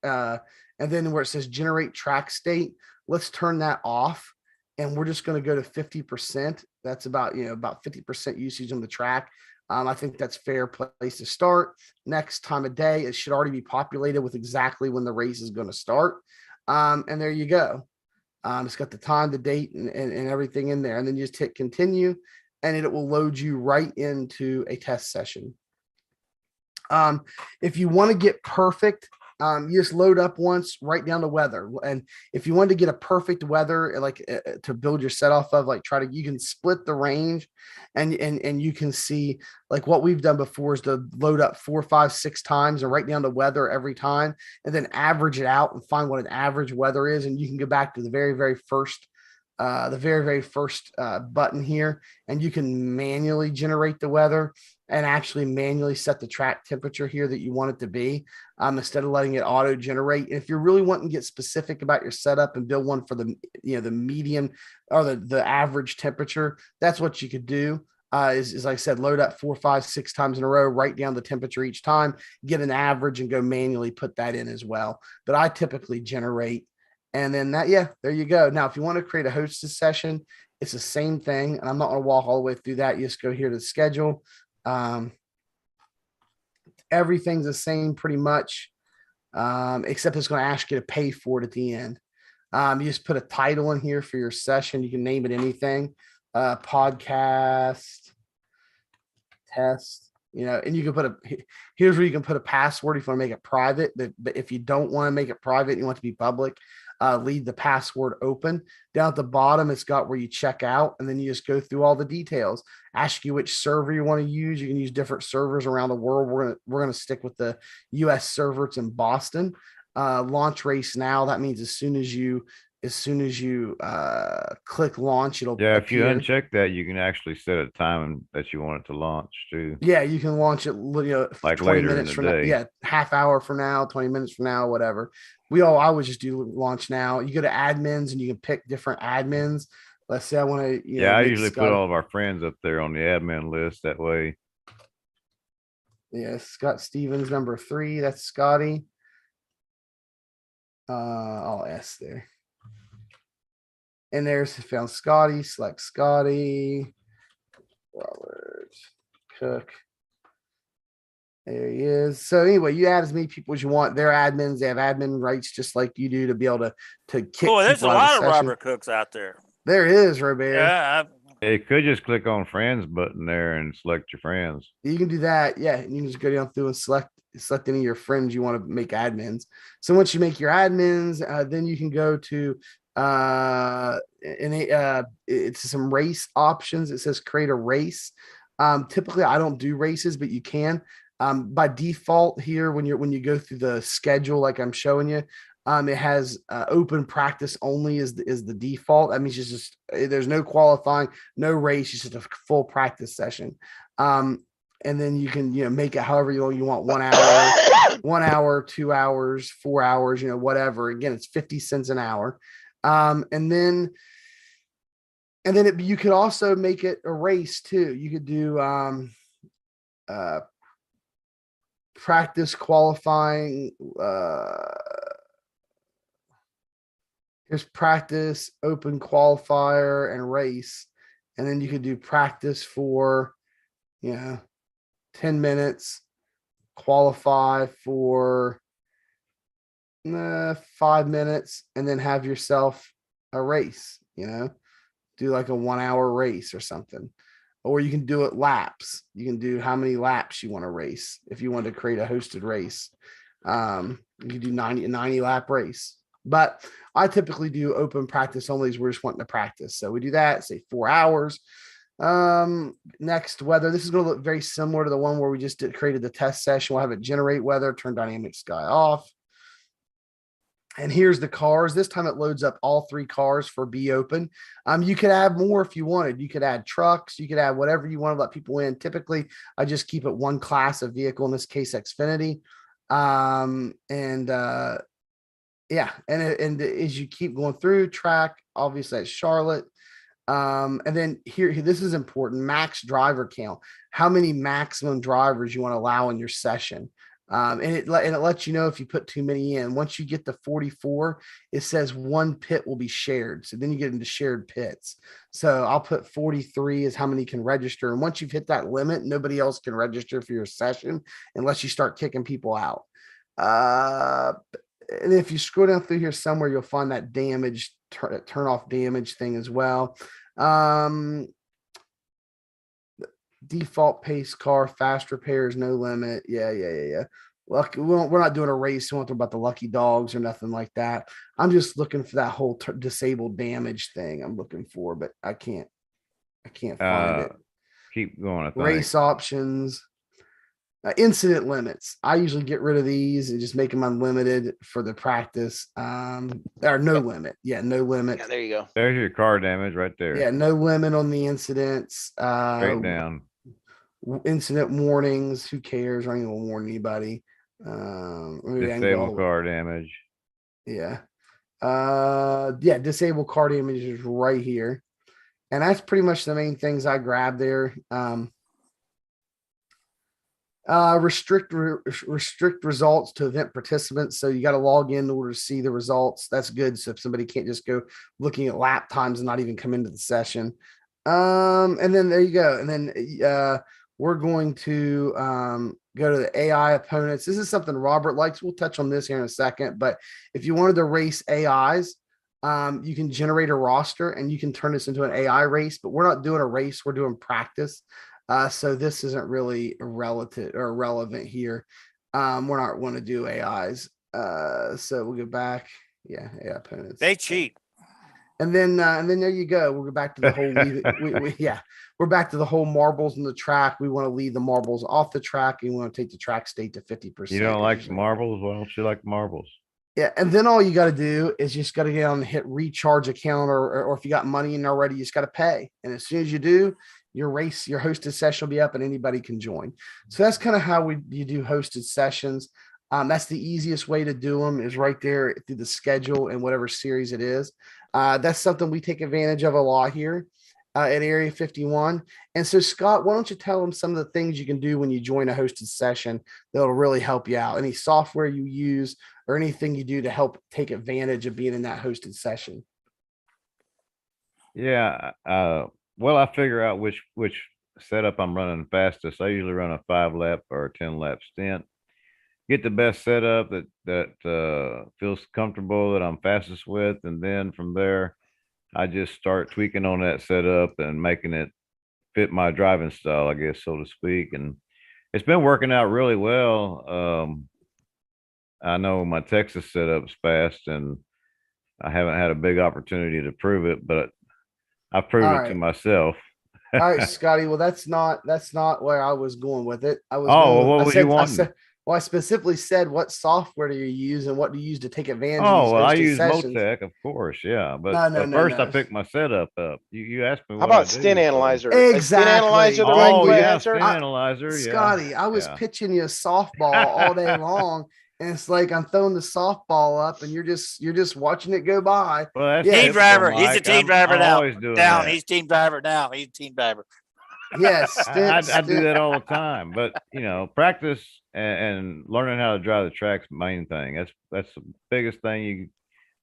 And then where it says generate track state, let's turn that off. And we're just going to go to 50%. That's about 50% usage on the track. I think that's fair place to start. Next time of day, it should already be populated with exactly when the race is going to start. And there you go. It's got the time, the date, and everything in there. And then you just hit continue, and it will load you right into a test session. If you want to get perfect, you just load up once, write down the weather. And if you want to get a perfect weather, like to build your set off of, like you can split the range, and you can see, like what we've done before is to load up 4, 5, 6 times and write down the weather every time, and then average it out and find what an average weather is. And you can go back to the very first button here, and you can manually generate the weather and actually manually set the track temperature here that you want it to be, instead of letting it auto generate. And if you're really wanting to get specific about your setup and build one for the medium or the average temperature, that's what you could do. Is like I said, load up 4, 5, 6 times in a row, write down the temperature each time, get an average, and go manually put that in as well. But I typically generate. And then there you go. Now, if you want to create a Hostess session, it's the same thing. And I'm not going to walk all the way through that. You just go here to schedule. Everything's the same pretty much, except it's going to ask you to pay for it at the end. You just put a title in here for your session. You can name it anything, podcast, test, and you can here's where you can put a password if you want to make it private. But if you don't want to make it private, you want it to be public, leave the password open. Down at the bottom, it's got where you check out, and then you just go through all the details. Ask you which server you want to use. You can use different servers around the world. We're gonna stick with the US server. It's in Boston. Launch race now. That means as soon as you click launch, it'll if you appear. uncheck that, you can actually set a time that you want it to launch too. Yeah, you can launch it, Like 20 later in minutes the from now. day. Yeah, half hour from now, 20 minutes from now, whatever. I would just do launch now. You go to admins and you can pick different admins. Let's say I want to, I usually put all of our friends up there on the admin list. That way. Yeah, Scott Stevens, number 3. That's Scotty. I'll S there. And there's found Scotty. Select Scotty. Robert Cook. There he is. So anyway, you add as many people as you want. They're admins. They have admin rights just like you do to be able to kick. Boy, there's a people out lot of of the session. Robert Cooks out there. There is, Robert. Yeah, It could just click on friends button there and select your friends. You can do that. Yeah. And you can just go down through and select any of your friends you want to make admins. So once you make your admins, then you can go to it's some race options. It says create a race. Typically I don't do races, but you can. By default here, when you go through the schedule, like I'm showing you, it has open practice only is the default. That means it's just there's no qualifying, no race, it's just a full practice session. And then you can make it however you want. 1 hour, 2 hours, 4 hours, whatever. Again, it's 50 cents an hour. And then you could also make it a race too. You could do practice qualifying. Here's practice, open qualifier, and race. And then you could do practice for 10 minutes, qualify for 5 minutes, and then have yourself a race, do like a 1 hour race or something. Or you can do it laps. You can do how many laps you want to race. If you want to create a hosted race, you can do 90 lap race. But I typically do open practice only as we're just wanting to practice. So we do that, say 4 hours. Next, weather. This is going to look very similar to the one where we just created the test session. We'll have it generate weather, turn dynamic sky off. And here's the cars. This time it loads up all 3 cars for be open. You could add more if you wanted. You could add trucks. You could add whatever you want to let people in. Typically, I just keep it one class of vehicle, in this case, Xfinity. And as you keep going through track, obviously that's Charlotte. And then here, this is important, max driver count. How many maximum drivers you want to allow in your session? And it lets you know if you put too many in. Once you get to 44, it says one pit will be shared. So then you get into shared pits. So I'll put 43 is how many can register. And once you've hit that limit, nobody else can register for your session unless you start kicking people out. And if you scroll down through here somewhere, you'll find that damage, turn off damage thing as well. Default pace car, fast repairs, no limit. Yeah. Lucky, we're not doing a race. We won't talk about the lucky dogs or nothing like that. I'm just looking for that whole disabled damage thing I'm looking for, but I can't find it. Keep going. I think. Race options. Incident limits. I usually get rid of these and just make them unlimited for the practice. Or no limit. Yeah, no limit. Yeah, there you go. There's your car damage right there. Yeah, no limit on the incidents. Straight down. Incident warnings. Who cares? I ain't gonna warn anybody. Disable car damage. Yeah. Disable car damage is right here. And that's pretty much the main things I grabbed there. Restrict results to event participants. So you got to log in order to see the results. That's good. So if somebody can't just go looking at lap times and not even come into the session. And then there you go. And then we're going to go to the AI opponents. This is something Robert likes. We'll touch on this here in a second. But if you wanted to race AIs, you can generate a roster and you can turn this into an AI race. But we're not doing a race. We're doing practice. So this isn't really relevant here. We're not want to do AIs. So we'll go back. Yeah, AI opponents. They cheat. And then there you go. We'll go back to the whole. We're back to the whole marbles in the track. We want to leave the marbles off the track, and we want to take the track state to 50%. You don't like marbles? Why don't you like marbles? Yeah, and then all you got to do is just got to get on and hit recharge account, or if you got money in already, you just got to pay. And as soon as you do, your hosted session will be up and anybody can join. So that's kind of how you do hosted sessions. That's the easiest way to do them is right there through the schedule and whatever series it is. That's something we take advantage of a lot here at Area 51. And so, Scott, why don't you tell them some of the things you can do when you join a hosted session that'll really help you out? Any software you use or anything you do to help take advantage of being in that hosted session? Yeah. Well, I figure out which setup I'm running fastest. I usually run a 5-lap or a 10-lap stint. Get the best setup that feels comfortable, that I'm fastest with, and then from there, I just start tweaking on that setup and making it fit my driving style, I guess, so to speak. And it's been working out really well. I know my Texas setup's fast, and I haven't had a big opportunity to prove it, but I proved it to myself. All right, Scotty. Well, that's not where I was going with it. What was you wanting? I specifically said what software do you use and what do you use to take advantage of these well, I use sessions. Motec, of course, yeah. But first I picked my setup up. You asked me how about Stint Analyzer? Exactly. Stint Analyzer, the right answer? Stint Analyzer, yeah. Scotty, I was pitching you a softball all day long. And it's like I'm throwing the softball up, and you're just watching it go by. Well, team driver. He's a team driver now. Down. He's team driver now. He's team driver. Yes, I do that all the time. But practice and learning how to drive the track's the main thing. That's the biggest thing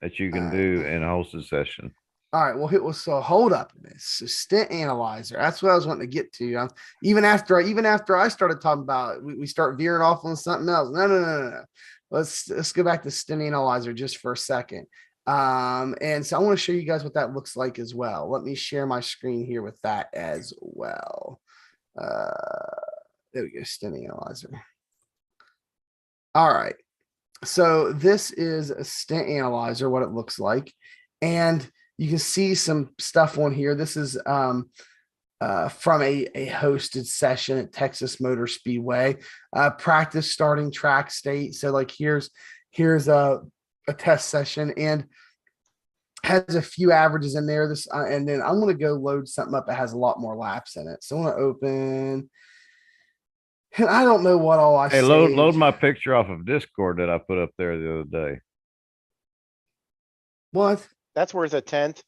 that you can do in a hosted session. All right. Well, so hold up. So Stint Analyzer. That's what I was wanting to get to. Even after I started talking about it, we start veering off on something else. No. Let's go back to Stint Analyzer just for a second. And so I want to show you guys what that looks like as well. Let me share my screen here with that as well. There we go. Stint Analyzer. All right. So this is a Stint Analyzer, what it looks like. And you can see some stuff on here. This is from a hosted session at Texas Motor Speedway. Practice starting track state. So like here's a test session and has a few averages in there. And then I'm going to go load something up that has a lot more laps in it. So I'm going to open. And I don't know what all I Hey, load my picture off of Discord that I put up there the other day. What? That's worth a tenth.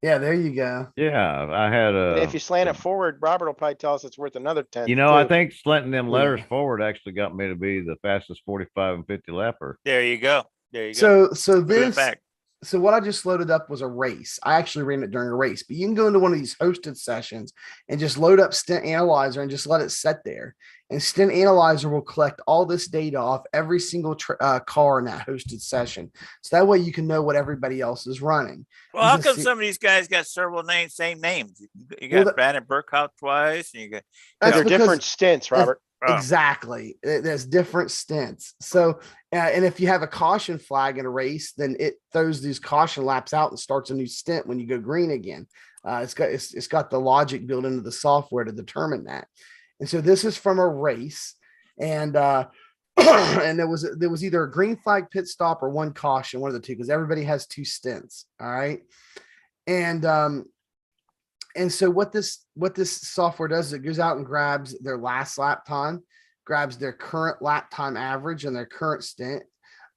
Yeah, there you go. Yeah, I had And if you slant it forward, Robert will probably tell us it's worth another 10. I too. think slanting them letters Yeah. forward actually got me to be the fastest 45 and 50 lapper. There you go. There you go. So Prove it this back. so what I just loaded up was a race. I actually ran it during a race, but you can go into one of these hosted sessions and just load up Stint Analyzer and just let it sit there. And Stint Analyzer will collect all this data off every single car in that hosted session. So that way you can know what everybody else is running. Well, You how can come see- some of these guys got several names, same names? You got Well, Brandon Burkhout twice, and you got They're That's because- different stints, Robert. Exactly. There's different stints. So, and if you have a caution flag in a race, then it throws these caution laps out and starts a new stint when you go green again. It's got the logic built into the software to determine that. And so this is from a race, and and there was either a green flag pit stop or one caution, one of the two, because everybody has two stints. All right, and so what this software does is it goes out and grabs their last lap time, grabs their current lap time average and their current stint.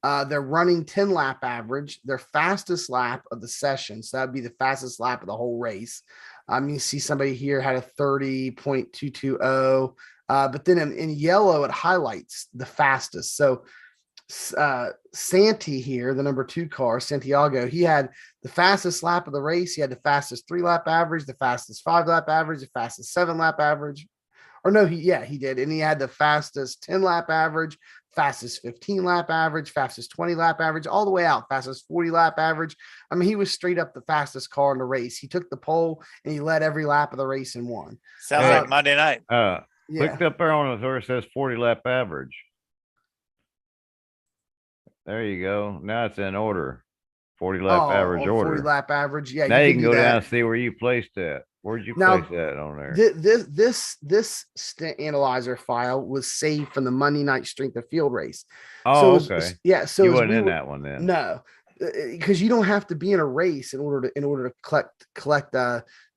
They're running 10 lap average, their fastest lap of the session. So that'd be the fastest lap of the whole race. You see somebody here had a 30.220. But then in yellow, it highlights the fastest. So Santi here, the number 2 car, Santiago, he had the fastest lap of the race. He had the fastest 3 lap average, the fastest 5 lap average, the fastest 7 lap average. Or no, he did. And he had the fastest 10 lap average, fastest 15 lap average, fastest 20 lap average, all the way out, fastest 40 lap average. I mean, he was straight up the fastest car in the race. He took the pole and he led every lap of the race and won. Sounds like Monday night. Clicked up there on it where it says 40 lap average. There you go. Now it's in order. 40 lap average order. 40 lap average. Yeah. Now you can go down and see where you placed that. Where'd you place that on there? This Stint Analyzer file was saved from the Monday night strength of field race. Oh, so okay. Yeah. So you wasn't in that one then. No, because you don't have to be in a race in order to collect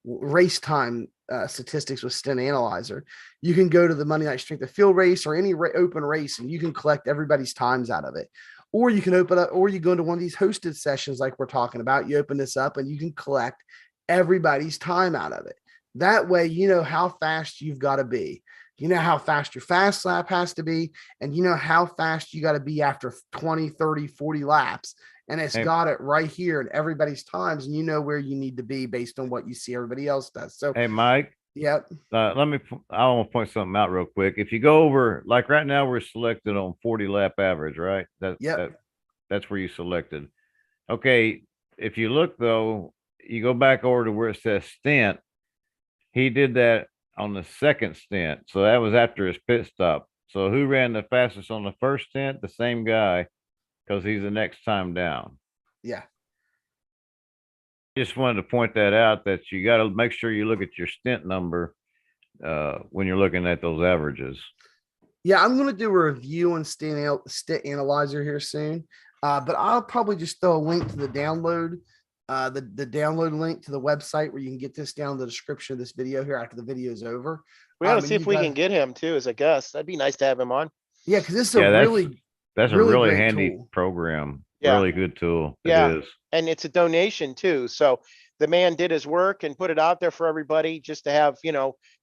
race time statistics with Stint Analyzer. You can go to the Monday night strength of field race or any open race, and you can collect everybody's times out of it. Or you can open up, or you go into one of these hosted sessions like we're talking about. You open this up and you can collect everybody's time out of it. That way, you know how fast you've got to be. You know how fast your fast lap has to be, and you know how fast you got to be after 20, 30, 40 laps. And it's got it right here in everybody's times, and you know where you need to be based on what you see everybody else does. So, hey, Mike. Yep. I want to point something out real quick. If you go over, like right now, we're selected on 40 lap average, right? That's where you selected. Okay. If you look though, you go back over to where it says stint. He did that on the second stint. So that was after his pit stop. So who ran the fastest on the first stint? The same guy, because he's the next time down. Yeah. Just wanted to point that out, that you got to make sure you look at your stint number when you're looking at those averages. Yeah, I'm going to do a review on Stint Analyzer here soon, but I'll probably just throw a link to the download, the download link to the website where you can get this down in the description of this video here after the video is over. We got to see if we can get him too as a guest. That'd be nice to have him on. Yeah, because this is that's a really handy tool. Program. Yeah. Really good tool. Yeah. It is. And it's a donation too. So the man did his work and put it out there for everybody just to have,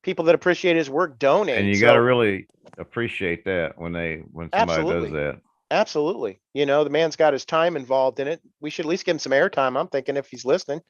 people that appreciate his work donate. And you got to really appreciate that when somebody does that. Absolutely. The man's got his time involved in it. We should at least give him some airtime. I'm thinking if he's listening.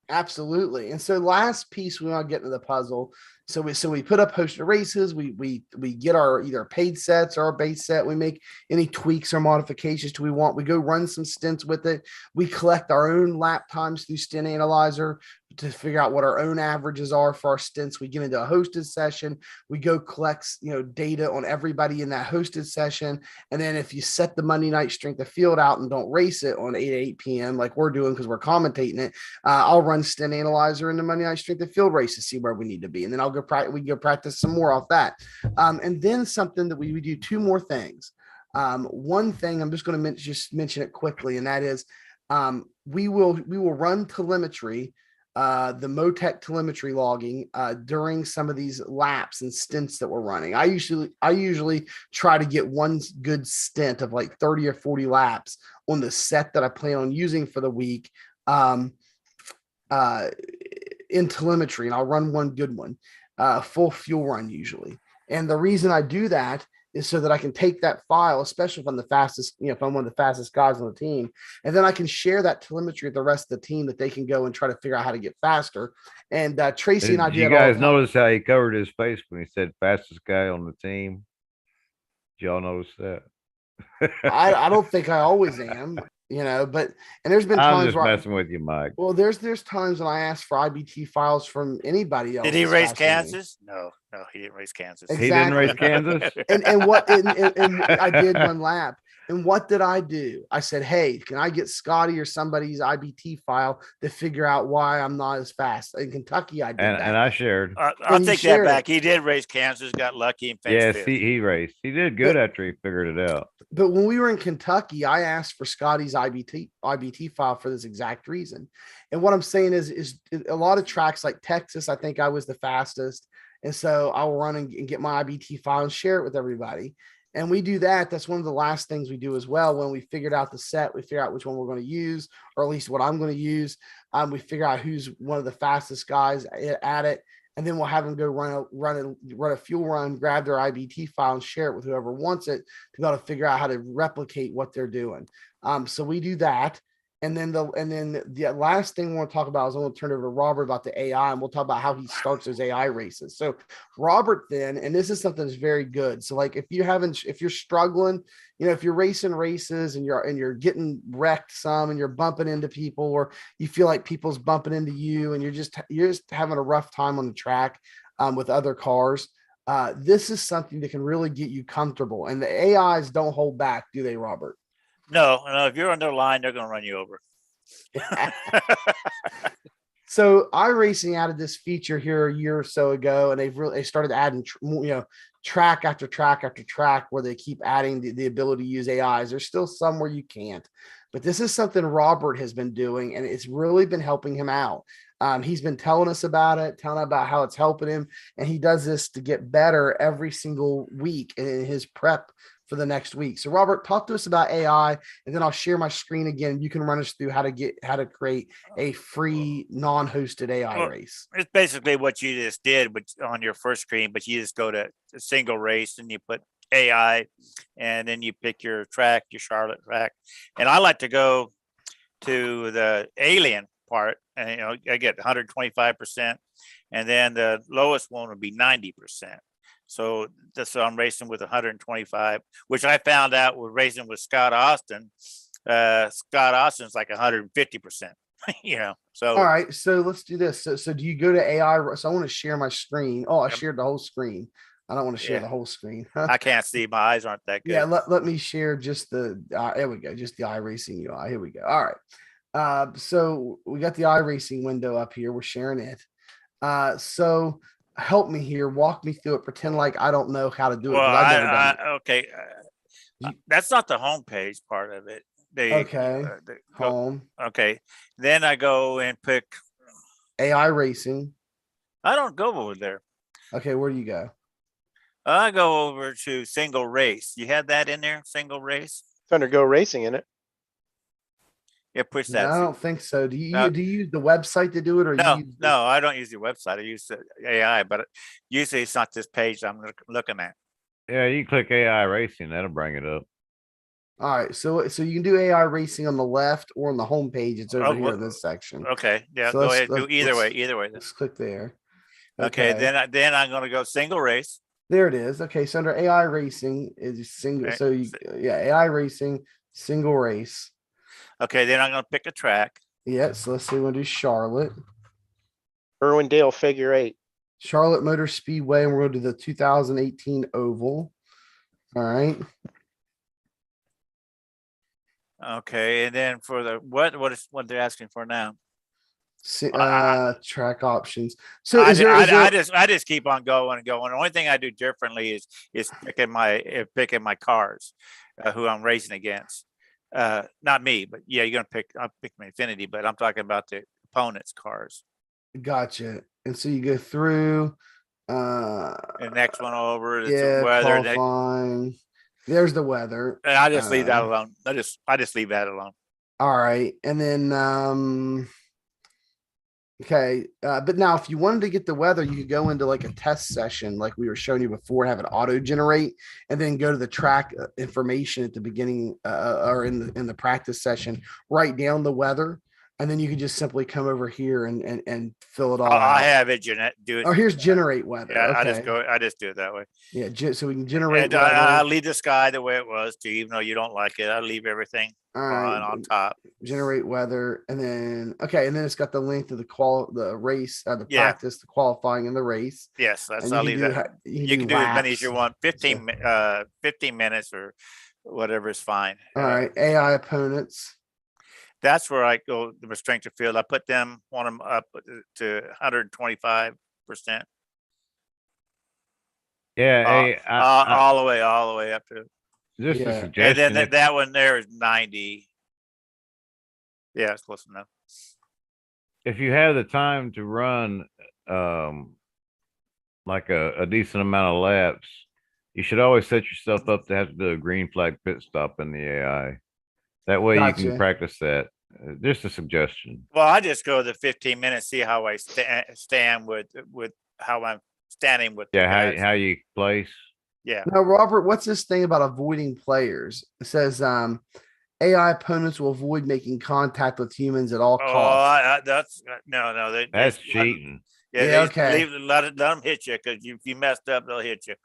Absolutely. And so last piece, we want to get into the puzzle. So we put up hosted races. We get our either paid sets or our base set. We make any tweaks or modifications do we want. We go run some stints with it. We collect our own lap times through Stint Analyzer to figure out what our own averages are for our stints. We get into a hosted session. We go collect, data on everybody in that hosted session. And then if you set the Monday night strength of field out and don't race it on 8 p.m. like we're doing because we're commentating it, I'll run Stint Analyzer in the Monday night strength of field race to see where we need to be. And then we go practice some more off that. And then something that we do 2 more things. One thing I'm just going to mention it quickly, and that is we will run telemetry, the Motec telemetry logging during some of these laps and stints that we're running. I usually try to get one good stint of like 30 or 40 laps on the set that I plan on using for the week. uh, in telemetry, and I'll run one good one, full fuel run usually. And the reason I do that is so that I can take that file, especially if I'm the fastest, if I'm one of the fastest guys on the team, and then I can share that telemetry with the rest of the team that they can go and try to figure out how to get faster. And Tracy and I Did do you that all the guys time. notice how he covered his face when he said fastest guy on the team? Did y'all notice that? I don't think I always am, but and there's been I'm times just where messing with you, Mike. well, there's times when I ask for IBT files from anybody else. Did he that's race faster than me. Kansas? No, he didn't race Kansas. Exactly. He didn't race Kansas. And I did one lap. And what did I do? I said, hey, can I get Scotty or somebody's IBT file to figure out why I'm not as fast? In Kentucky, I did that. And I shared. I'll he take that shared back. it. He did race Kansas, got lucky and finished Yes, fifth. he raced. He did good after he figured it out. But when we were in Kentucky, I asked for Scotty's IBT file for this exact reason. And what I'm saying is a lot of tracks like Texas, I think I was the fastest. And so I'll run and get my IBT file and share it with everybody. And we do that. That's one of the last things we do as well. When we figured out the set, we figure out which one we're going to use, or at least what I'm going to use. We figure out who's one of the fastest guys at it. And then we'll have them go run a fuel run, grab their IBT file and share it with whoever wants it to be able to figure out how to replicate what they're doing. So we do that. And then the last thing we want to talk about is I'm going to turn it over to Robert about the AI, and we'll talk about how he starts those AI races. So Robert then, and this is something that's very good. So like if you're struggling, if you're racing races and you're getting wrecked some and you're bumping into people, or you feel like people's bumping into you and you're just having a rough time on the track with other cars. This is something that can really get you comfortable. And the AIs don't hold back, do they, Robert? No, if you're on their line, they're going to run you over. So iRacing added this feature here a year or so ago, and they started adding, track after track after track where they keep adding the ability to use AIs. There's still some where you can't, but this is something Robert has been doing, and it's really been helping him out. He's been telling us about it, telling about how it's helping him, and he does this to get better every single week in his prep for the next week. So Robert, talk to us about AI, and then I'll share my screen again. You can run us through how to create a free non-hosted AI race. It's basically what you just did on your first screen, but you just go to a single race and you put AI, and then you pick your track, your Charlotte track. And I like to go to the alien part, and I get 125%, and then the lowest one would be 90%. So I'm racing with 125, which I found out with racing with Scott Austin. Scott Austin's like 150%. So all right, so let's do this. So do you go to AI? So I want to share my screen. Oh, I shared the whole screen. I don't want to share the whole screen. I can't see. My eyes aren't that good. Yeah, let me share just the there we go, just the iRacing UI. Here we go. All right. So we got the iRacing window up here. We're sharing it. So help me here. Walk me through it. Pretend like I don't know how to do it. Well, I've never done it. Okay. That's not the homepage part of it. Home. Okay. Then I go and pick AI racing. I don't go over there. Okay, where do you go? I go over to single race. You have that in there, single race? It's under Go Racing in it. Yeah, push No, that. I don't think so. Do you use the website to do it, or no? I don't use the website. I use the AI, but usually it's not this page I'm looking at. Yeah, you click AI racing, that'll bring it up. All right, so you can do AI racing on the left or on the home page. It's over here in this section. Okay, yeah, So go ahead. Do either way. Let's click there. Okay, then I'm going to go single race. There it is. Okay, so under AI racing is single. Okay. So AI racing, single race. Okay, then I'm going to pick a track. Yeah, so let's say we're going to do Charlotte. Irwindale Figure 8. Charlotte Motor Speedway, and we're going to do the 2018 Oval. All right. Okay, and then for the what they're asking for now? Track options. So I just keep on going and going. The only thing I do differently is picking my cars, who I'm racing against. Not me, but yeah, I'll pick my Infinity, but I'm talking about the opponent's cars. Gotcha. And so you go through the next one over. It's the weather. Qualifying. There's the weather. And I just leave that alone. I just leave that alone. All right. And then Okay. But now if you wanted to get the weather, you could go into like a test session, like we were showing you before, have it auto generate, and then go to the track information at the beginning or in the practice session, write down the weather, and then you could just simply come over here and fill it all I out. have it, Jeanette, do it. Oh, here's generate weather. Yeah, Okay. I just do it that way. Yeah. So we can generate And weather. I leave the sky the way it was too, even though you don't like it. I leave everything All right. on top. Generate weather, and then and then it's got the link to the race, the Yeah. practice, the qualifying, and the race. Yes, that's And I'll leave that. You can do as many as you want. 15 minutes or whatever is fine. All right, AI opponents. That's where I go the strength of field. I put them want them up to 125%. Yeah, all the way up to. just a Yeah. And suggestion. then that one there is 90. Yeah, it's close enough. If you have the time to run like a decent amount of laps, you should always set yourself up to have to do a green flag pit stop in the AI. That way you Gotcha. can practice that. Just a suggestion. Well, I just go the 15 minutes, see how I stand with how I'm standing with. the Yeah, guys. how you place. Yeah. Now, Robert, what's this thing about avoiding players? It says AI opponents will avoid making contact with humans at all Oh, costs. that's no. That's cheating. Yeah, okay. Let them hit you because if you messed up, they'll hit you.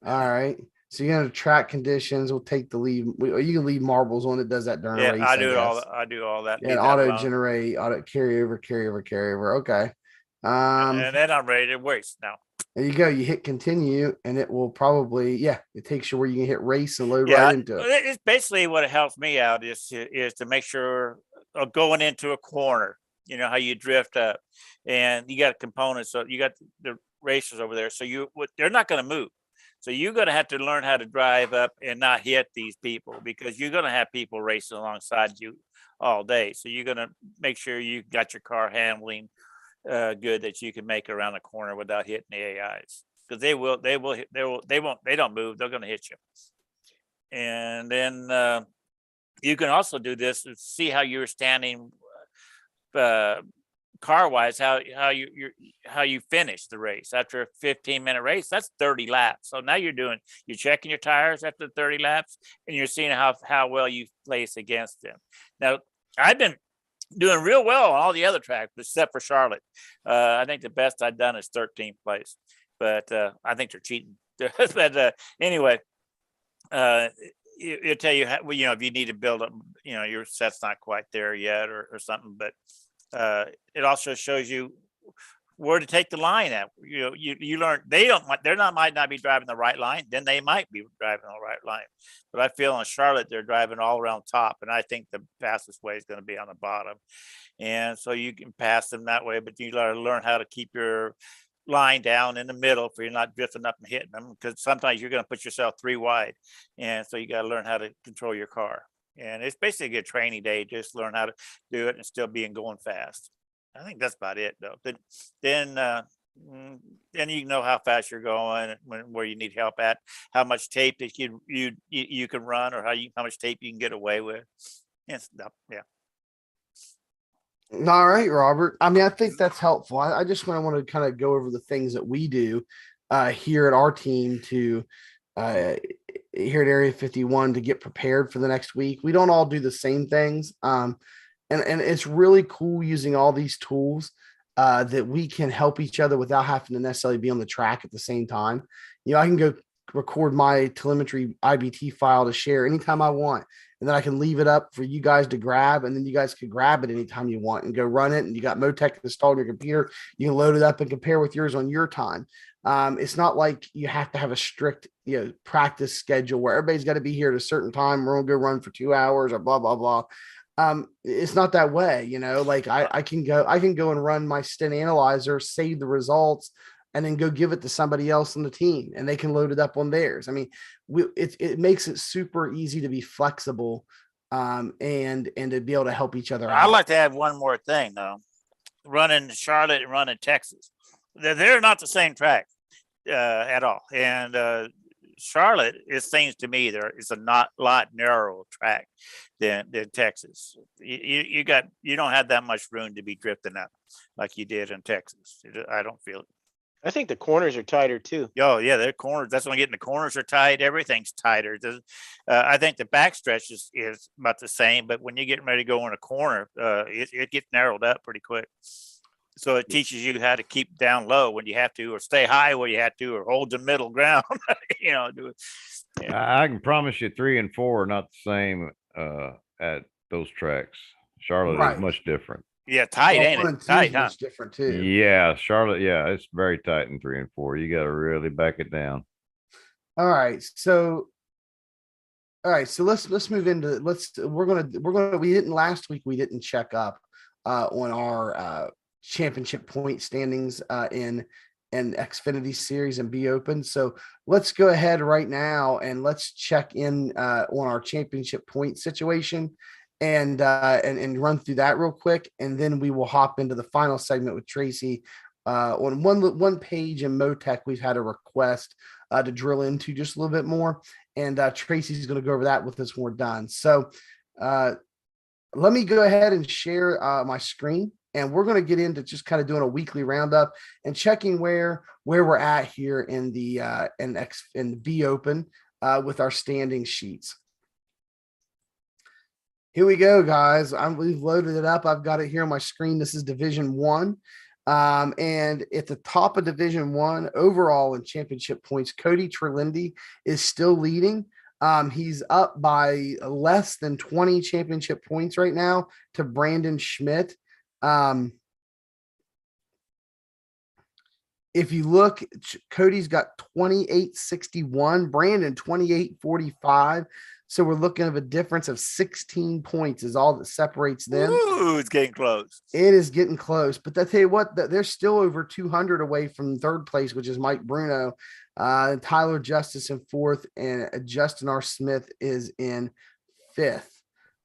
All right. So you're gonna track conditions. We'll take the lead. You can leave marbles on. It does that during a race. I do guess. I do all that. Yeah, leave that auto alone. generate, auto carry over. Okay. And then I'm ready to race now. There you go. You hit continue, and it will probably it takes you where you can hit race and load Yeah, right into it. it's basically what it helps me out is to make sure going into a corner. You know how you drift up, and you got components. So you got the racers over there. So they're not going to move. So you're going to have to learn how to drive up and not hit these people because you're going to have people racing alongside you all day. So you're going to make sure you got your car handling good that you can make around the corner without hitting the AIs because they don't move. They're going to hit you. And then you can also do this and see how you're standing car wise, how you finish the race after a 15-minute race. That's 30 laps. So now you're checking your tires after 30 laps and you're seeing how well you place against them. Now I've been doing real well on all the other tracks except for Charlotte. I think the best I've done is 13th place, but I think they're cheating. But anyway, it'll tell you how, if you need to build up, your set's not quite there yet or something, but it also shows you where to take the line at. You learn might not be driving the right line, then they might be driving the right line. But I feel in Charlotte they're driving all around top, and I think the fastest way is going to be on the bottom. And so you can pass them that way, but you got to learn how to keep your line down in the middle for you're not drifting up and hitting them, because sometimes you're going to put yourself 3 wide, and so you got to learn how to control your car. And it's basically a training day, just learn how to do it and still being going fast. I think that's about it, though. But then you know how fast you're going, where you need help at, how much tape that you can run, or how much tape you can get away with. And stuff. Yeah. All right, Robert. I mean, I think that's helpful. I just want to kind of go over the things that we do here at our team to here at Area 51 to get prepared for the next week. We don't all do the same things. And it's really cool using all these tools that we can help each other without having to necessarily be on the track at the same time. I can go record my telemetry IBT file to share anytime I want. And then I can leave it up for you guys to grab, and then you guys can grab it anytime you want and go run it. And you got Motec installed on your computer. You can load it up and compare with yours on your time. It's not like you have to have a strict, practice schedule where everybody's got to be here at a certain time. We're going to go run for 2 hours or blah, blah, blah. It's not that way, like I can go and run my Stint Analyzer, save the results, and then go give it to somebody else on the team and they can load it up on theirs. I mean, it makes it super easy to be flexible and to be able to help each other out. I'd like to add one more thing though. Running Charlotte and running Texas. They're not the same track at all. And Charlotte, it seems to me there is a lot narrower track than Texas. You don't have that much room to be drifting up like you did in Texas. I don't feel it. I think the corners are tighter too. Oh yeah, their corners. That's when getting the corners are tight. Everything's tighter. I think the backstretch is about the same, but when you're getting ready to go in a corner, it gets narrowed up pretty quick. So it teaches you how to keep down low when you have to, or stay high where you have to, or hold the middle ground. Do it. I can promise you 3 and 4 are not the same at those tracks. Charlotte Right. is much different. Yeah, tight, Well, ain't one it? and two Tight, is huh? much different too. Yeah, Charlotte. Yeah, it's very tight in 3 and 4. You got to really back it down. All right. So let's move into we didn't last week, we didn't check up on our championship point standings in Xfinity Series and Be Open. So let's go ahead right now and let's check in on our championship point situation and run through that real quick, and then we will hop into the final segment with Tracy. On one page in Motec, we've had a request to drill into just a little bit more, and Tracy's going to go over that with us when we're done. So let me go ahead and share my screen, and we're going to get into just kind of doing a weekly roundup and checking where we're at here in the Be Open with our standing sheets. Here we go, guys. We've loaded it up. I've got it here on my screen. This is Division 1. And at the top of Division 1 overall in championship points, Cody Trelindi is still leading. He's up by less than 20 championship points right now to Brandon Schmidt. If you look, Cody's got 28.61, Brandon 28.45. So we're looking at a difference of 16 points is all that separates them. Ooh, it's getting close. It is getting close, but I tell you what, they're still over 200 away from third place, which is Mike Bruno, Tyler Justice in fourth, and Justin R. Smith is in fifth.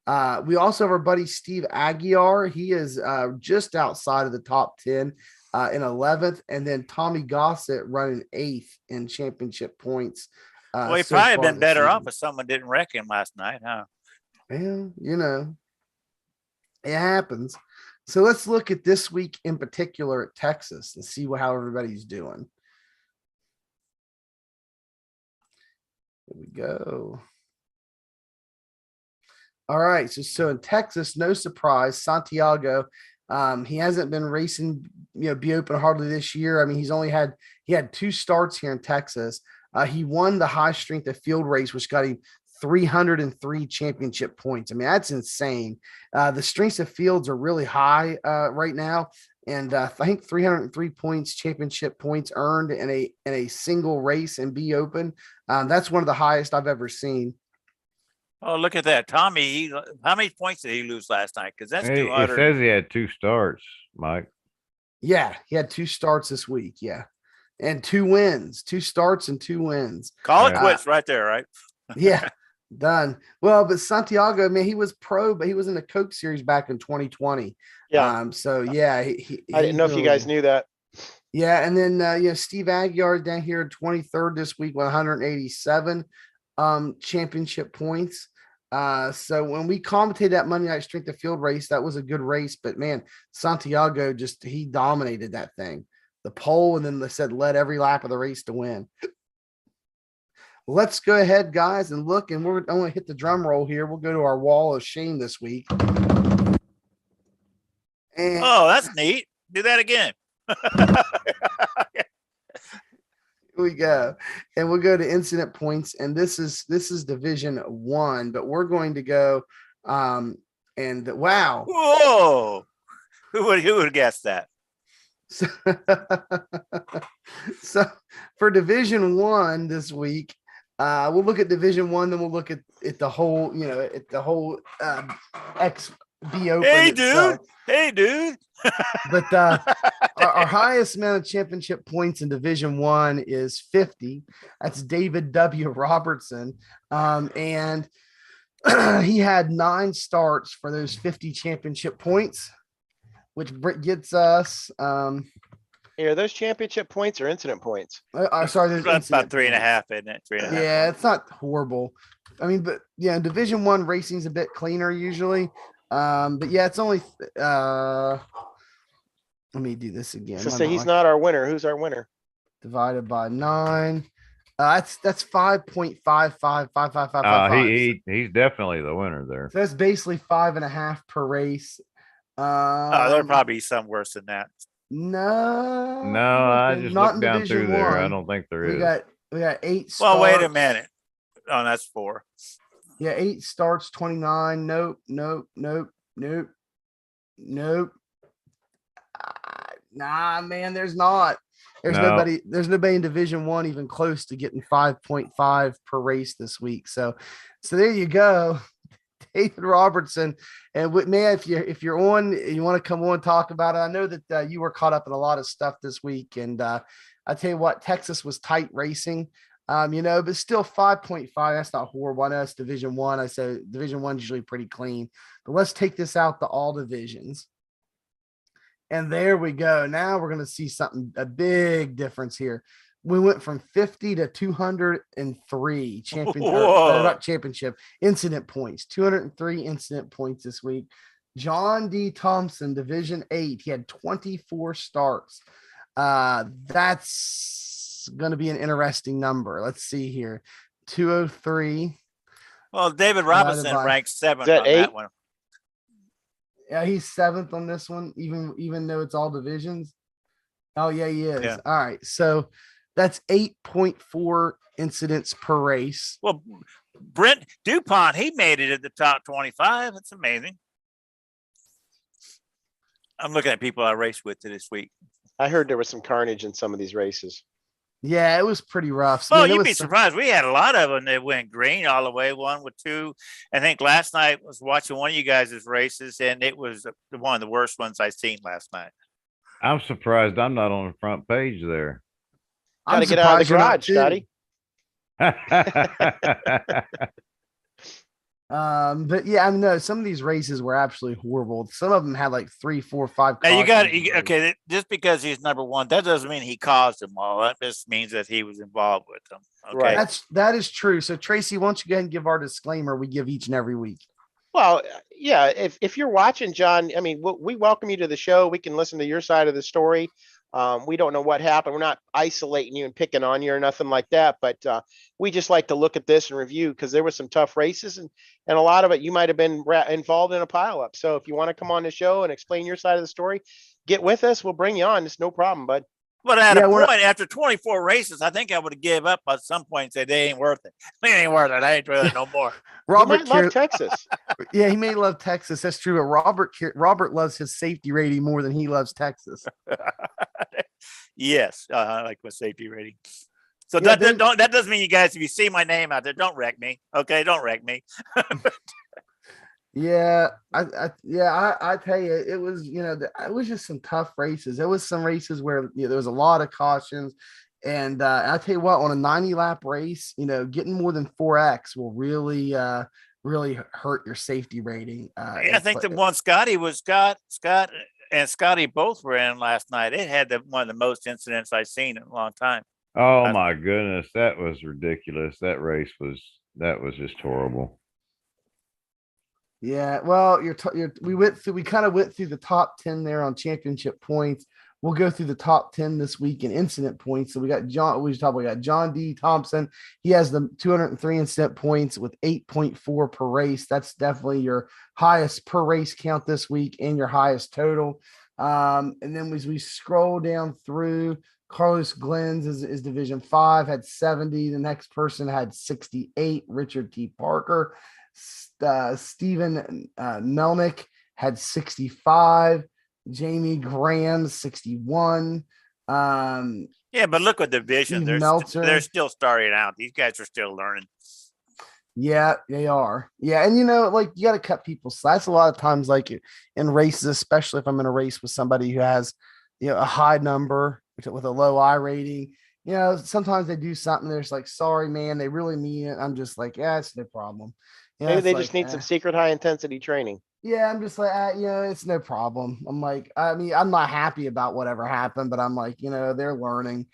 We also have our buddy Steve Aguiar. He is just outside of the top 10 in 11th, and then Tommy Gossett running 8th in championship points. Well, he probably been better off if someone didn't wreck him last night, huh? Well, it happens. So let's look at this week in particular at Texas and see how everybody's doing. Here we go. All right. So in Texas, no surprise, Santiago, he hasn't been racing, Be Open hardly this year. I mean, he had 2 starts here in Texas. He won the high strength of field race, which got him 303 championship points. I mean, that's insane. The strengths of fields are really high right now. And I think 303 points, championship points earned in a single race and Be Open. That's one of the highest I've ever seen. Oh, look at that. Tommy, how many points did he lose last night? Because that's 200. It says he had 2 starts, Mike. Yeah, he had 2 starts this week. Yeah. And 2 wins, 2 starts and 2 wins. Call it quits right there, right? Yeah, done. Well, but Santiago, man, he was pro, but he was in the Coke Series back in 2020. Yeah. So yeah, I didn't know if you guys knew that. Yeah, and then Steve Aguiar down here at 23rd this week with 187 championship points. So when we commentated that Monday night strength of field race, that was a good race, but man, Santiago he dominated that thing. The pole, and then they said let every lap of the race to win. Let's go ahead, guys, and look, and I'm going to hit the drum roll here. We'll go to our wall of shame this week. And oh, that's neat. Do that again. Here we go. And we'll go to incident points. And this is Division 1, but we're going to go and wow. Whoa. Who would have guessed that? So for Division 1 this week, we'll look at Division 1, then we'll look at the whole, at the whole Be Open. Hey, dude. But our highest amount of championship points in Division 1 is 50. That's David W. Robertson. And he had 9 starts for those 50 championship points, which gets us Here, are those championship points or incident points? Sorry, there's That's about incident 3.5, points. isn't it? 3.5. Yeah, it's not horrible. I mean, but yeah, Division One racing's a bit cleaner usually. But yeah, it's only let me do this again. So My say he's mouse not our winner. Who's our winner? divided by 9. That's 5.555555. He's definitely the winner there. So that's basically 5.5 per race. There'll probably be some worse than that. No, No, I just not looked in down Division through there. I One. don't think there We is. got 8 starts. Well, wait a minute. Oh, that's 4. Yeah, 8 starts, 29. Nope. Nah, man, there's not. There's No. nobody in Division One even close to getting 5.5 per race this week. So there you go. David Robertson. And man, if you're on, you want to come on and talk about it. I know that you were caught up in a lot of stuff this week, and I tell you what, Texas was tight racing. But still 5.5. That's not horrible. I know it's Division One. I said Division One usually pretty clean, but let's take this out to all divisions. And there we go. Now we're going to see a big difference here. We went from 50 to 203 not championship incident points, 203 incident points this week. John D. Thompson, Division 8. He had 24 starts. That's going to be an interesting number. Let's see here. 203. Well, David Robinson ranked 7th on that one. Yeah, he's 7th on this one, even though it's all divisions. Oh, yeah, he is. Yeah. All right. So that's 8.4 incidents per race. Well, Brent DuPont, he made it at the top 25. That's amazing. I'm looking at people I raced with this week. I heard there was some carnage in some of these races. Yeah, it was pretty rough. Well, you'd be surprised. We had a lot of them that went green all the way, 1 with 2. I think last night I was watching one of you guys' races, and it was one of the worst ones I've seen last night. I'm surprised I'm not on the front page there. Got to get out of the garage, Scotty. But yeah, I mean, no, some of these races were absolutely horrible. Some of them had like 3, 4, 5. Now okay. Just because he's number 1, that doesn't mean he caused them all. That just means that he was involved with them. Okay, Right. That is true. So Tracy, why don't you go ahead and give our disclaimer we give each and every week? Well, yeah, if you're watching, John, I mean, we welcome you to the show. We can listen to your side of the story. We don't know what happened. We're not isolating you and picking on you or nothing like that, but we just like to look at this and review because there were some tough races and a lot of it you might have been involved in a pileup. So if you want to come on the show and explain your side of the story, get with us. We'll bring you on. It's no problem, bud. But at a point, after 24 races, I think I would have given up at some point and said, they ain't worth it. They ain't worth it. I ain't doing it no more. Robert loves Texas. Yeah, he may love Texas. That's true. But Robert loves his safety rating more than he loves Texas. Yes, I like my safety rating. So that doesn't mean you guys, if you see my name out there, don't wreck me. Okay, don't wreck me. Yeah, I tell you, it was, it was just some tough races. There was some races where there was a lot of cautions, and I tell you what, on a 90-lap race, getting more than 4X will really hurt your safety rating. I think the one Scott and Scotty both were in last night. It had one of the most incidents I've seen in a long time. Oh my goodness, that was ridiculous. That race was just horrible. Yeah, well, we kind of went through the top 10 there on championship points. We'll go through the top 10 this week in incident points. So we got John D. Thompson. He has the 203 incident points with 8.4 per race. That's definitely your highest per race count this week and your highest total. And then as we scroll down through, Carlos Glenn's is Division 5, had 70. The next person had 68, Richard T. Parker. Stephen Melnick had 65. Jamie Graham 61. Yeah, but look at the division. They're still starting out. These guys are still learning. Yeah, they are. Yeah, and you got to cut people slack. That's a lot of times, like in races, especially if I'm in a race with somebody who has a high number with a low I rating. Sometimes they do something. They're just like, sorry, man, they really mean it. I'm just like, yeah, it's no problem. Maybe they just need some secret high intensity training. Yeah, I'm just like, it's no problem. I'm like, I mean, I'm not happy about whatever happened, but I'm like, they're learning.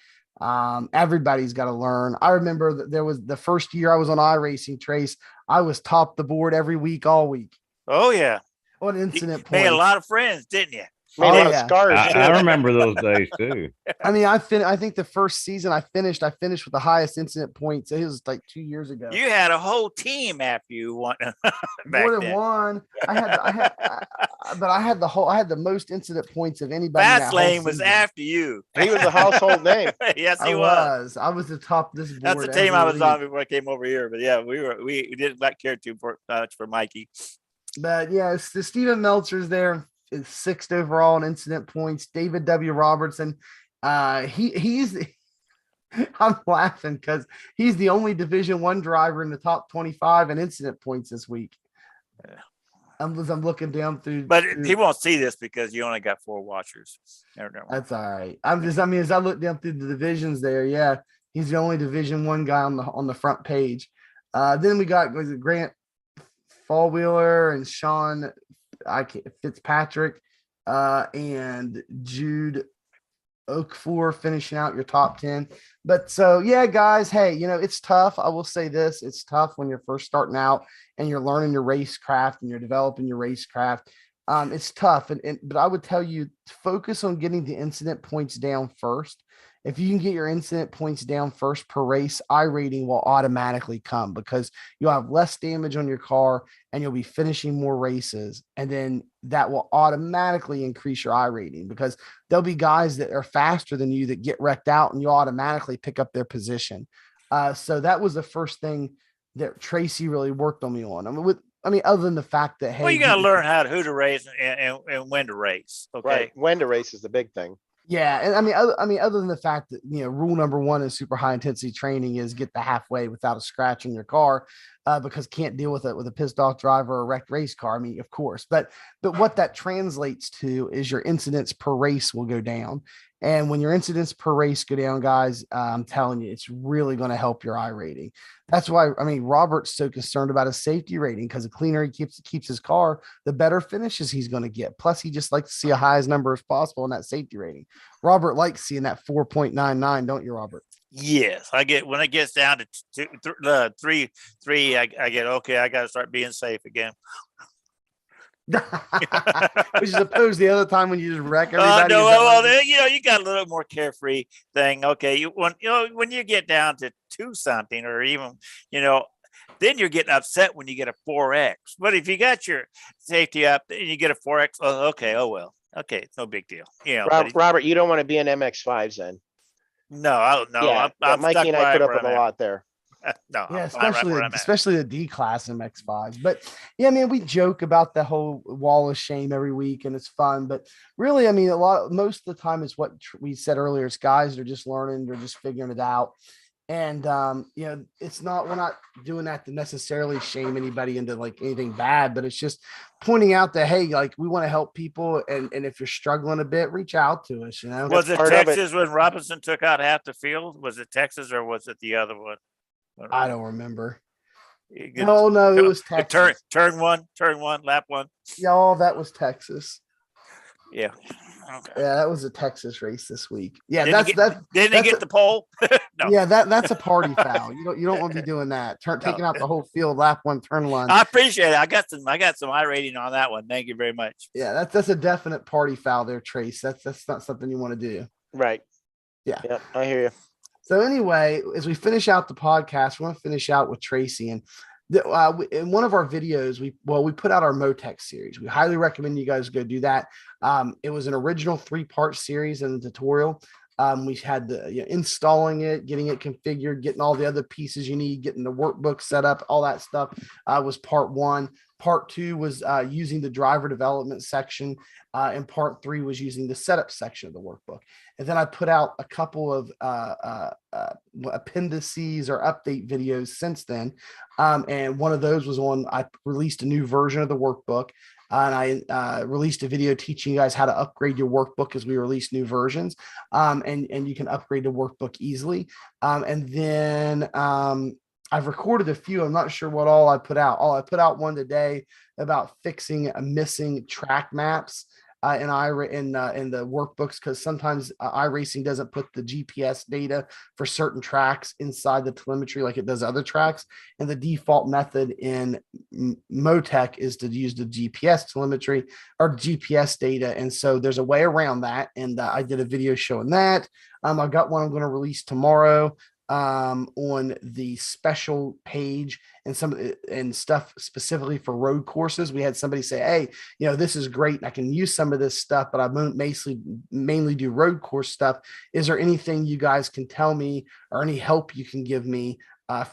Everybody's got to learn. I remember that there was the first year I was on iRacing, Trace. I was top the board every week, all week Oh yeah, on you incident made a points. lot of friends, didn't you? Made Oh a lot of yeah. scars I too. remember those days too. I mean, I think the first season I finished with the highest incident points. It was like 2 years ago. You had a whole team after you won back More than then. one. But I had the most incident points of anybody. Fast Lane was after you. He was a household name. Yes, he I was. was the top of this board. That's the team I was on before I came over here. But yeah, we didn't not care too much for Mikey. But yeah, it's the Steven Meltzer's there is 6th overall in incident points. David W. Robertson, he's I'm laughing because he's the only Division I driver in the top 25 in incident points this week. I'm looking down through, but he won't see this because you only got 4 watchers. That's all right. As I look down through the divisions there, yeah, he's the only Division I guy on the front page. Then we got Grant Fallwheeler and Sean Fitzpatrick, and Jude Oakfor finishing out your top 10. But so yeah, guys, hey, it's tough. I will say this: it's tough when you're first starting out and you're learning your racecraft and you're developing your racecraft. It's tough, but I would tell you to focus on getting the incident points down first. If you can get your incident points down first per race, iRating will automatically come because you'll have less damage on your car and you'll be finishing more races. And then that will automatically increase your iRating because there'll be guys that are faster than you that get wrecked out and you automatically pick up their position. So that was the first thing that Tracy really worked on me on. Other than the fact that, hey, well, you got to learn who to race and when to race. Okay. Right. When to race is the big thing. Yeah, and other than the fact that rule number 1 in super high intensity training is get the halfway without a scratch on your car, because can't deal with it with a pissed off driver or a wrecked race car. I mean, of course, but what that translates to is your incidents per race will go down, and when your incidents per race go down, guys, I'm telling you, it's really going to help your iRating. That's why Robert's so concerned about his safety rating because the cleaner he keeps his car, the better finishes he's going to get. Plus, he just likes to see a highest number as possible in that safety rating. Robert likes seeing that 4.99, don't you, Robert? Yes, I get when it gets down to 3, I get okay. I got to start being safe again. Which is opposed the other time when you just wreck everybody. You got a little more carefree thing. Okay, when you get down to 2 something or even then you're getting upset when you get a 4X. But if you got your safety up and you get a 4X, okay, it's no big deal. Robert, you don't want to be in MX5s then. No, I don't know. Yeah, I'm Mikey and I put up with a lot there. No, yeah, especially the D class MX5s. But yeah, we joke about the whole wall of shame every week, and it's fun. But really, most of the time, it's what we said earlier. It's guys that are just learning, they're just figuring it out. And we're not doing that to necessarily shame anybody into like anything bad, but it's just pointing out that, hey, like we want to help people. And if you're struggling a bit, reach out to us, Was it Texas when Robinson took out half the field? Was it Texas or was it the other one? I don't remember. No, it was Texas. Turn one, lap 1. Y'all, that was Texas. Yeah. Okay. Yeah, that was a Texas race this week. Yeah, Didn't he get the pole? No. Yeah, that's a party foul. You don't want to be doing that. Taking out the whole field, lap 1, turn 1. I appreciate it. I got some iRating on that one. Thank you very much. Yeah, that's a definite party foul there, Trace. That's not something you want to do. Right. Yeah. Yep, I hear you. So anyway, as we finish out the podcast, we're going to finish out with Tracy. And in one of our videos, we put out our Motec series. We highly recommend you guys go do that. It was an original 3-part series and the tutorial. We had the installing it, getting it configured, getting all the other pieces you need, getting the workbook set up, all that stuff was part 1. Part 2 was using the driver development section, and part 3 was using the setup section of the workbook. And then I put out a couple of appendices or update videos since then. And one of those was I released a new version of the workbook. And I released a video teaching you guys how to upgrade your workbook as we release new versions. And you can upgrade the workbook easily. And then I've recorded a few. I'm not sure what all I put out. I put out one today about fixing missing track maps in the workbooks, because sometimes iRacing doesn't put the GPS data for certain tracks inside the telemetry like it does other tracks. And the default method in Motec is to use the GPS telemetry or GPS data. And so there's a way around that. And I did a video showing that. I got one I'm going to release tomorrow on the special page and stuff specifically for road courses. We had somebody say, "Hey, this is great. I can use some of this stuff, but I mainly do road course stuff. Is there anything you guys can tell me or any help you can give me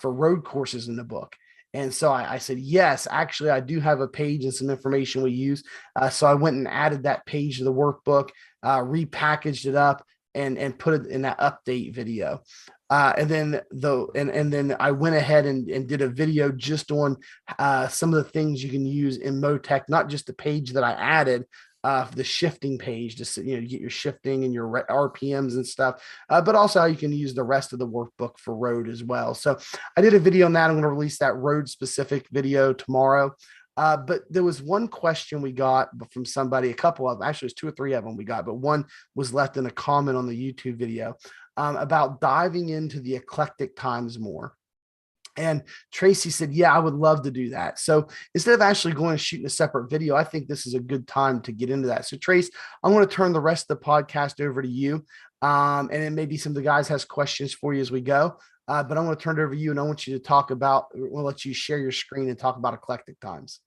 for road courses in the book?" And so I said, yes, actually, I do have a page and some information we use. So I went and added that page to the workbook, repackaged it up, and put it in that update video. And then I went ahead and did a video just on some of the things you can use in Motec, not just the page that I added, the shifting page to get your shifting and your RPMs and stuff, but also how you can use the rest of the workbook for road as well. So I did a video on that. I'm going to release that road specific video tomorrow. But there was one question we got from somebody, a couple of them, actually it was 2 or 3 of them we got, but one was left in a comment on the YouTube video about diving into the eclectic times more. And Tracy said, yeah, I would love to do that. So instead of actually going and shooting a separate video, I think this is a good time to get into that. So Trace, I'm going to turn the rest of the podcast over to you. And then maybe some of the guys has questions for you as we go. But I'm going to turn it over to you, and I want you to talk about, we'll let you share your screen and talk about eclectic times.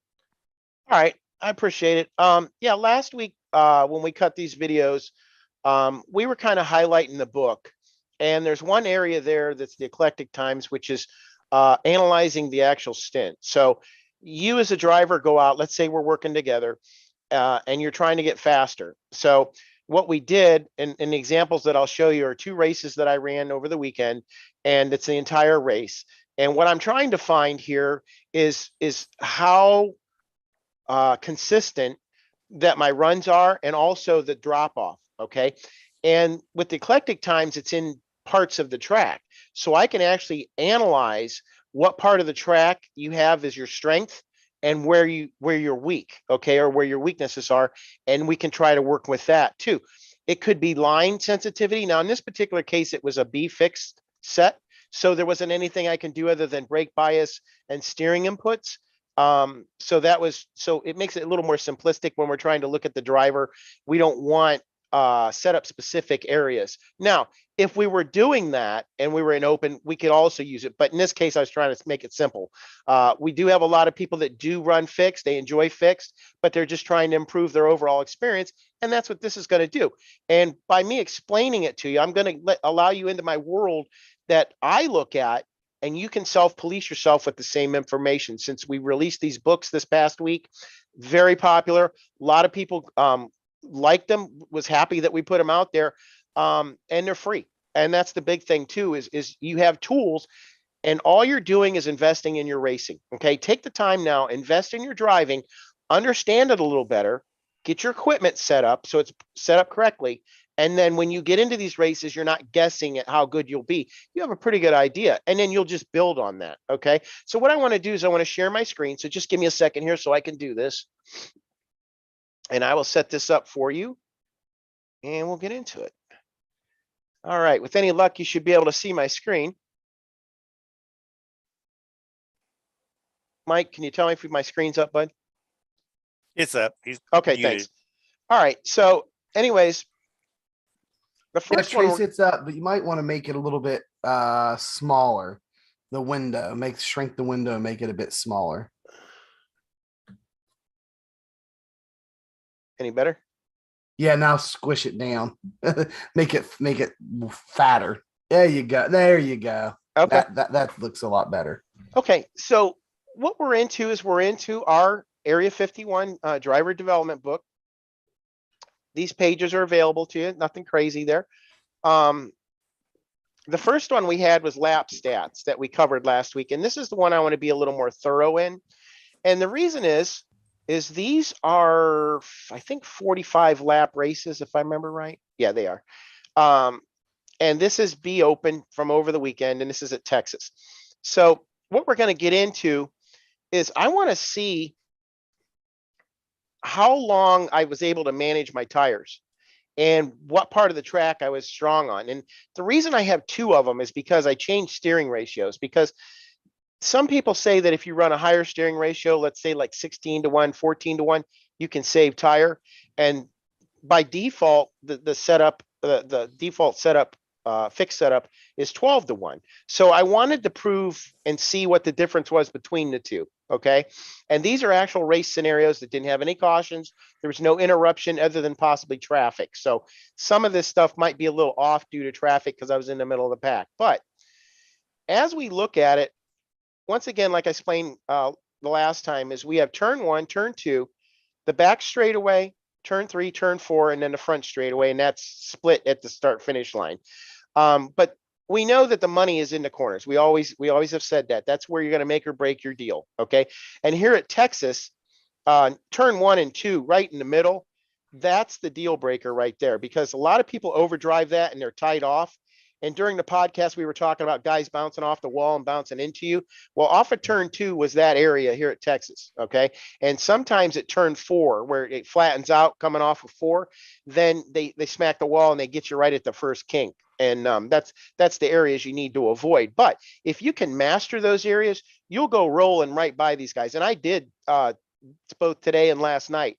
All right. I appreciate it. Yeah, last week when we cut these videos, we were kind of highlighting the book. And there's one area there that's the eclectic times, which is analyzing the actual stint. So you as a driver go out, let's say we're working together and you're trying to get faster. So what we did, and the examples that I'll show you are 2 races that I ran over the weekend, and it's the entire race. And what I'm trying to find here is how consistent that my runs are, and also the drop off. Okay. And with the eclectic times, it's in parts of the track. So I can actually analyze what part of the track you have as your strength and where you're weak, okay, or where your weaknesses are. And we can try to work with that too. It could be line sensitivity. Now, in this particular case, it was a B fixed set. So there wasn't anything I can do other than brake bias and steering inputs. So it makes it a little more simplistic when we're trying to look at the driver. We don't want set up specific areas. Now, if we were doing that and we were in open, we could also use it. But in this case, I was trying to make it simple. We do have a lot of people that do run fixed. They enjoy fixed, but they're just trying to improve their overall experience. And that's what this is going to do. And by me explaining it to you, I'm going to allow you into my world that I look at, and you can self-police yourself with the same information. Since we released these books this past week, very popular. A lot of people liked them, was happy that we put them out there, and they're free. And that's the big thing too, is you have tools, and all you're doing is investing in your racing. Okay, take the time now, invest in your driving, understand it a little better, get your equipment set up so it's set up correctly. And then when you get into these races, you're not guessing at how good you'll be. You have a pretty good idea, and then you'll just build on that. Okay. So what I want to do is I want to share my screen. So just give me a second here so I can do this. And I will set this up for you, and we'll get into it. All right. With any luck, you should be able to see my screen. Mike, can you tell me if my screen's up, bud? It's up. He's okay. muted. Thanks. All right. So anyways, the first Trace, it's up, but you might want to make it a little bit smaller. The window, shrink the window and make it a bit smaller. Any better? Yeah, now squish it down. make it fatter. There you go. There you go. Okay. That looks a lot better. Okay. So what we're into our Area 51 driver development book. These pages are available to you. Nothing crazy there. The first one we had was lap stats that we covered last week. And this is the one I want to be a little more thorough in. And the reason is these are, I think, 45 lap races, if I remember right. Yeah, they are. And this is B Open from over the weekend, and this is at Texas. So what we're going to get into is I want to see how long I was able to manage my tires and what part of the track I was strong on. And the reason I have two of them is because I changed steering ratios, because some people say that if you run a higher steering ratio, let's say like 16-1, 14-1, you can save tire. And by default, the setup, the default setup, fixed setup is 12-1. So I wanted to prove and see what the difference was between the two. Okay. And these are actual race scenarios that didn't have any cautions. There was no interruption other than possibly traffic. So some of this stuff might be a little off due to traffic because I was in the middle of the pack. But as we look at it, once again, like I explained the last time, is we have turn 1, turn 2, the back straightaway, turn 3, turn 4, and then the front straightaway, and that's split at the start finish line. But we know that the money is in the corners. We always have said that. That's where you're going to make or break your deal. Okay. And here at Texas, turn 1 and 2, right in the middle, that's the deal breaker right there, because a lot of people overdrive that and they're tied off. And during the podcast, we were talking about guys bouncing off the wall and bouncing into you. Well, off of turn 2 was that area here at Texas. Okay. And sometimes at turn 4, where it flattens out coming off of 4, then they smack the wall and they get you right at the first kink. And that's the areas you need to avoid. But if you can master those areas, you'll go rolling right by these guys. And I did both today and last night.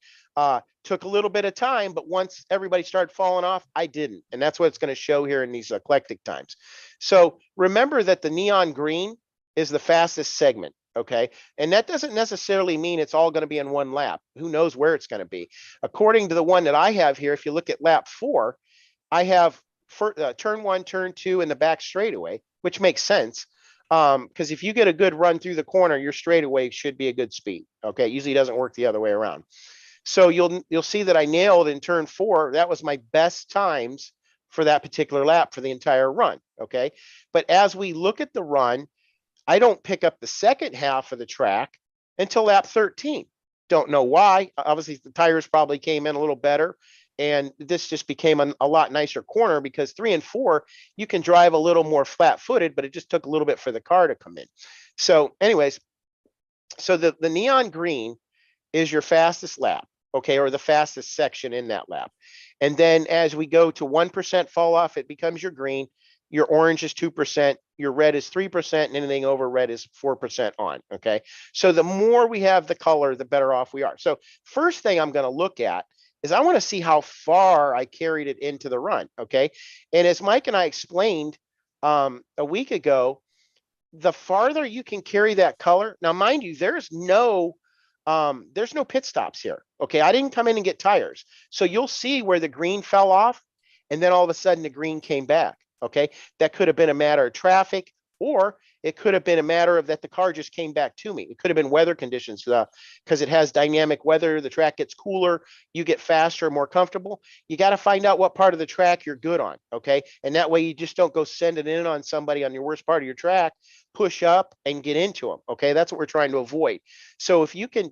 Took a little bit of time, but once everybody started falling off, I didn't. And that's what it's going to show here in these eclectic times. So remember that the neon green is the fastest segment. Okay. And that doesn't necessarily mean it's all going to be in one lap. Who knows where it's going to be? According to the one that I have here, if you look at lap 4, I have turn 1, turn 2 in the back straightaway, which makes sense. Because if you get a good run through the corner, your straightaway should be a good speed. Okay. It usually doesn't work the other way around. So you'll see that I nailed in turn 4. That was my best times for that particular lap for the entire run. Okay. But as we look at the run, I don't pick up the second half of the track until lap 13. Don't know why. Obviously, the tires probably came in a little better. And this just became a lot nicer corner, because 3 and 4, you can drive a little more flat footed, but it just took a little bit for the car to come in. So anyways, so the neon green is your fastest lap. Okay, or the fastest section in that lap. And then as we go to 1% fall off, it becomes your green. Your orange is 2%, your red is 3%, and anything over red is 4% on. Okay, so the more we have the color, the better off we are. So first thing I'm going to look at is I want to see how far I carried it into the run. Okay, and as Mike and I explained a week ago, the farther you can carry that color. Now, mind you, there's no pit stops here. Okay. I didn't come in and get tires. So you'll see where the green fell off and then all of a sudden the green came back. Okay. That could have been a matter of traffic, or it could have been a matter of that the car just came back to me. It could have been weather conditions, because it has dynamic weather. The track gets cooler, you get faster, more comfortable. You got to find out what part of the track you're good on. Okay. And that way you just don't go send it in on somebody on your worst part of your track, push up and get into them. Okay. That's what we're trying to avoid. So if you can,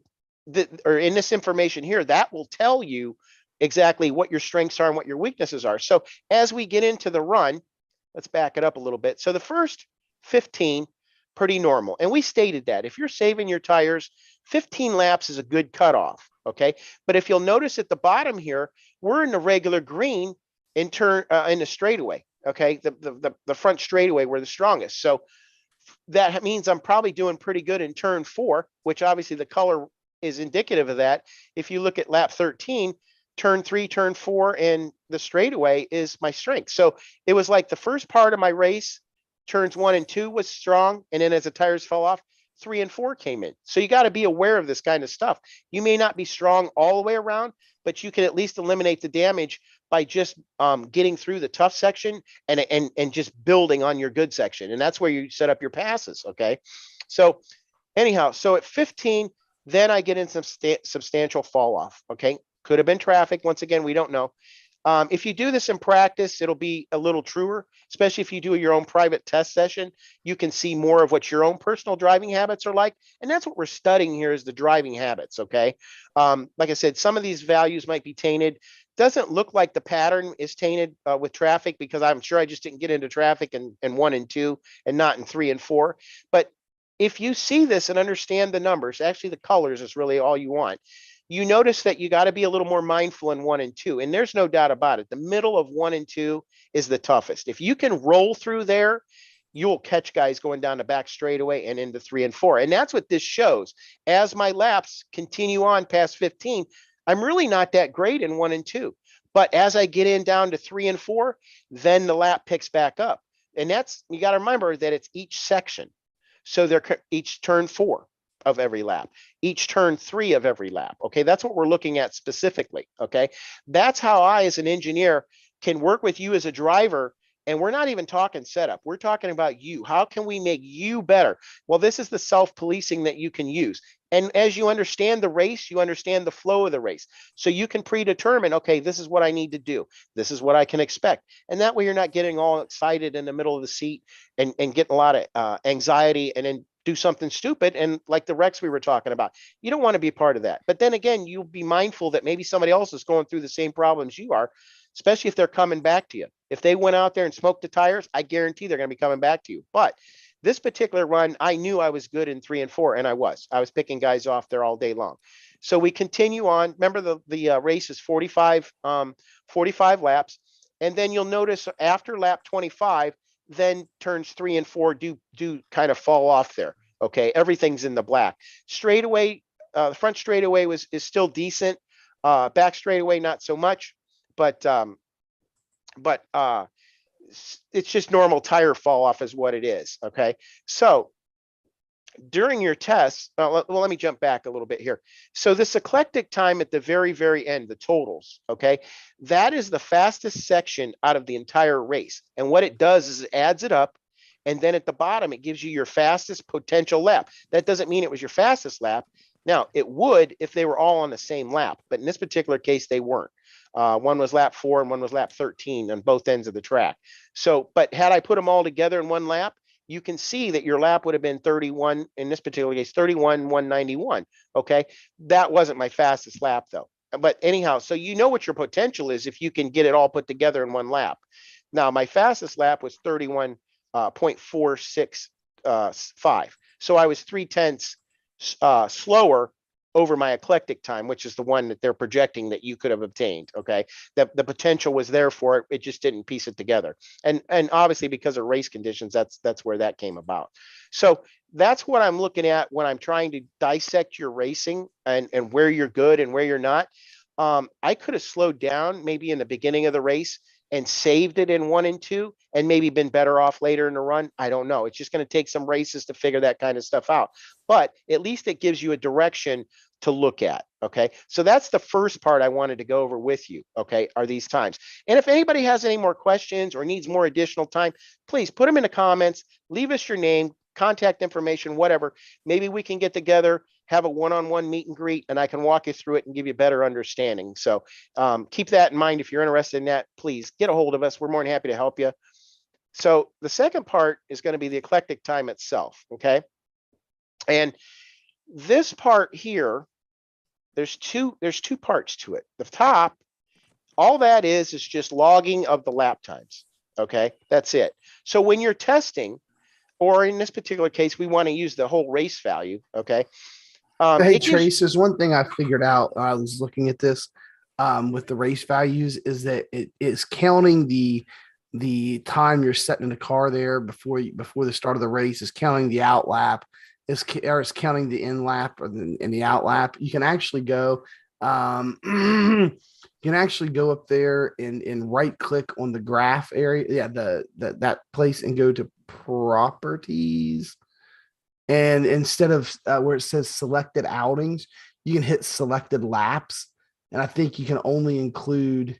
or in this information here, that will tell you exactly what your strengths are and what your weaknesses are. So as we get into the run, let's back it up a little bit. So the first 15, pretty normal. And we stated that if you're saving your tires, 15 laps is a good cutoff. Okay. But if you'll notice at the bottom here, we're in the regular green in the straightaway. Okay. The front straightaway, we're the strongest. So that means I'm probably doing pretty good in turn 4, which obviously the color is indicative of that. If you look at lap 13, turn 3, turn 4, and the straightaway is my strength. So it was like the first part of my race, turns 1 and 2 was strong. And then as the tires fell off, 3 and 4 came in. So you got to be aware of this kind of stuff. You may not be strong all the way around, but you can at least eliminate the damage by just getting through the tough section and just building on your good section. And that's where you set up your passes. Okay. So anyhow, so at 15, then I get in some substantial fall off. Okay. Could have been traffic. Once again, we don't know. If you do this in practice, it'll be a little truer, especially if you do your own private test session. You can see more of what your own personal driving habits are like. And that's what we're studying here, is the driving habits. Okay. Like I said, some of these values might be tainted. Doesn't look like the pattern is tainted with traffic, because I'm sure I just didn't get into traffic in 1 and 2 and not in 3 and 4. But if you see this and understand the numbers, actually the colors is really all you want. You notice that you got to be a little more mindful in 1 and 2. And there's no doubt about it. The middle of 1 and 2 is the toughest. If you can roll through there, you'll catch guys going down the back straightaway and into 3 and 4. And that's what this shows. As my laps continue on past 15, I'm really not that great in 1 and 2. But as I get in down to 3 and 4, then the lap picks back up. And that's, you got to remember that it's each section. So they're each turn 4 of every lap, each turn 3 of every lap. Okay, that's what we're looking at specifically. Okay, that's how I, as an engineer, can work with you as a driver. And we're not even talking setup. We're talking about you. How can we make you better? Well, this is the self-policing that you can use. And as you understand the race, you understand the flow of the race. So you can predetermine, okay, this is what I need to do. This is what I can expect. And that way you're not getting all excited in the middle of the seat and getting a lot of anxiety and then do something stupid. And like the wrecks we were talking about, you don't want to be part of that. But then again, you'll be mindful that maybe somebody else is going through the same problems you are, especially if they're coming back to you. If they went out there and smoked the tires, I guarantee they're going to be coming back to you. But this particular run, I knew I was good in 3 and 4, and I was picking guys off there all day long. So we continue on. Remember the race is 45 laps. And then you'll notice after lap 25, then turns 3 and 4 do kind of fall off there. Okay, everything's in the black. Straightaway, the front straightaway is still decent. Back straightaway, not so much. But it's just normal tire fall off is what it is. Okay, so during your tests, well, let me jump back a little bit here. So this eclectic time at the very, very end, the totals, okay, that is the fastest section out of the entire race. And what it does is it adds it up. And then at the bottom, it gives you your fastest potential lap. That doesn't mean it was your fastest lap. Now, it would if they were all on the same lap. But in this particular case, they weren't. One was lap 4 and one was lap 13 on both ends of the track. So, but had I put them all together in one lap, you can see that your lap would have been 31, in this particular case, 31,191. Okay. That wasn't my fastest lap though. But anyhow, so you know what your potential is if you can get it all put together in one lap. Now, my fastest lap was 31.465. So I was 0.3 slower over my eclectic time, which is the one that they're projecting that you could have obtained. Okay. The potential was there for it. It just didn't piece it together. And obviously because of race conditions, that's where that came about. So that's what I'm looking at when I'm trying to dissect your racing and where you're good and where you're not. I could have slowed down maybe in the beginning of the race and saved it in 1 and 2 and maybe been better off later in the run. I don't know. It's just going to take some races to figure that kind of stuff out. But at least it gives you a direction to look at. Okay. So that's the first part I wanted to go over with you. Okay. Are these times. And if anybody has any more questions or needs more additional time, please put them in the comments, leave us your name, contact information, whatever. Maybe we can get together, have a one-on-one meet and greet, and I can walk you through it and give you a better understanding. So keep that in mind. If you're interested in that, please get a hold of us. We're more than happy to help you. So the second part is going to be the eclectic time itself. Okay. And this part here, there's two parts to it. The top, all that is just logging of the lap times. Okay. That's it. So when you're testing, or in this particular case, we want to use the whole race value. Okay. Hey, Trace, there's one thing I figured out when I was looking at this with the race values is that it is counting the time you're setting in the car there before the start of the race, is counting the out lap, is counting the in lap and the out lap. You can actually go you can actually go up there and right click on the graph area. Yeah, that place and go to properties. And instead of where it says selected outings, you can hit selected laps. And I think you can only include,